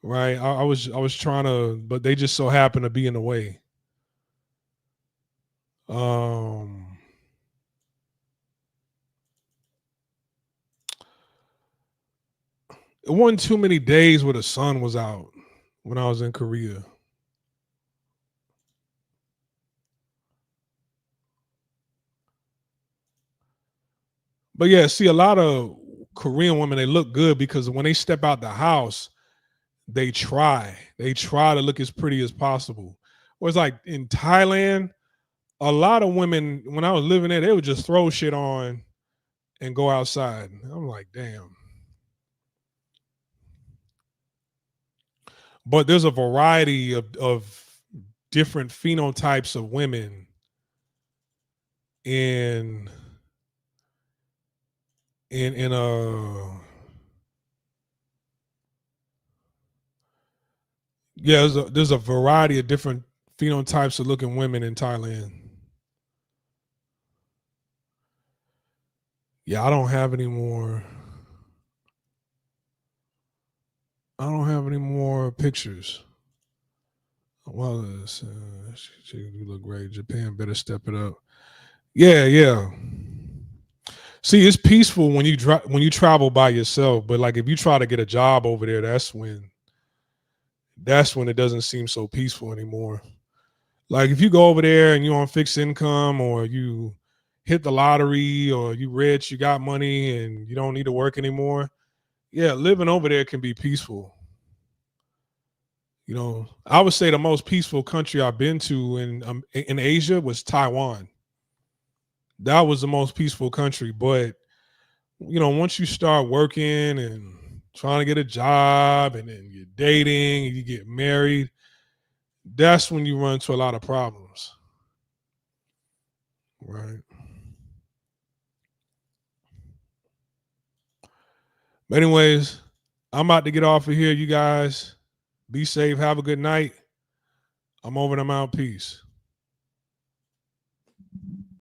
right? I was trying to, but they just so happened to be in the way. It wasn't too many days where the sun was out when I was in Korea. But yeah, see, a lot of Korean women, they look good because when they step out the house, they try to look as pretty as possible. Whereas like in Thailand, a lot of women, when I was living there, they would just throw shit on and go outside. I'm like, damn. But there's a variety of different phenotypes of women in yeah, there's a variety of different phenotypes of looking women in Thailand. Yeah, I don't have any more. I don't have any more pictures. Well, you look great. Japan better step it up. Yeah, yeah. See, it's peaceful when you travel by yourself, but like if you try to get a job over there, that's when it doesn't seem so peaceful anymore. Like if you go over there and you're on fixed income, or you hit the lottery, or you rich, you got money and you don't need to work anymore. Yeah, living over there can be peaceful. You know, I would say the most peaceful country I've been to in Asia was Taiwan. That was the most peaceful country. But you know, once you start working and trying to get a job, and then you're dating and you get married, that's when you run into a lot of problems. Right. But anyways, I'm about to get off of here. You guys be safe. Have a good night. I'm over and I'm out. Peace.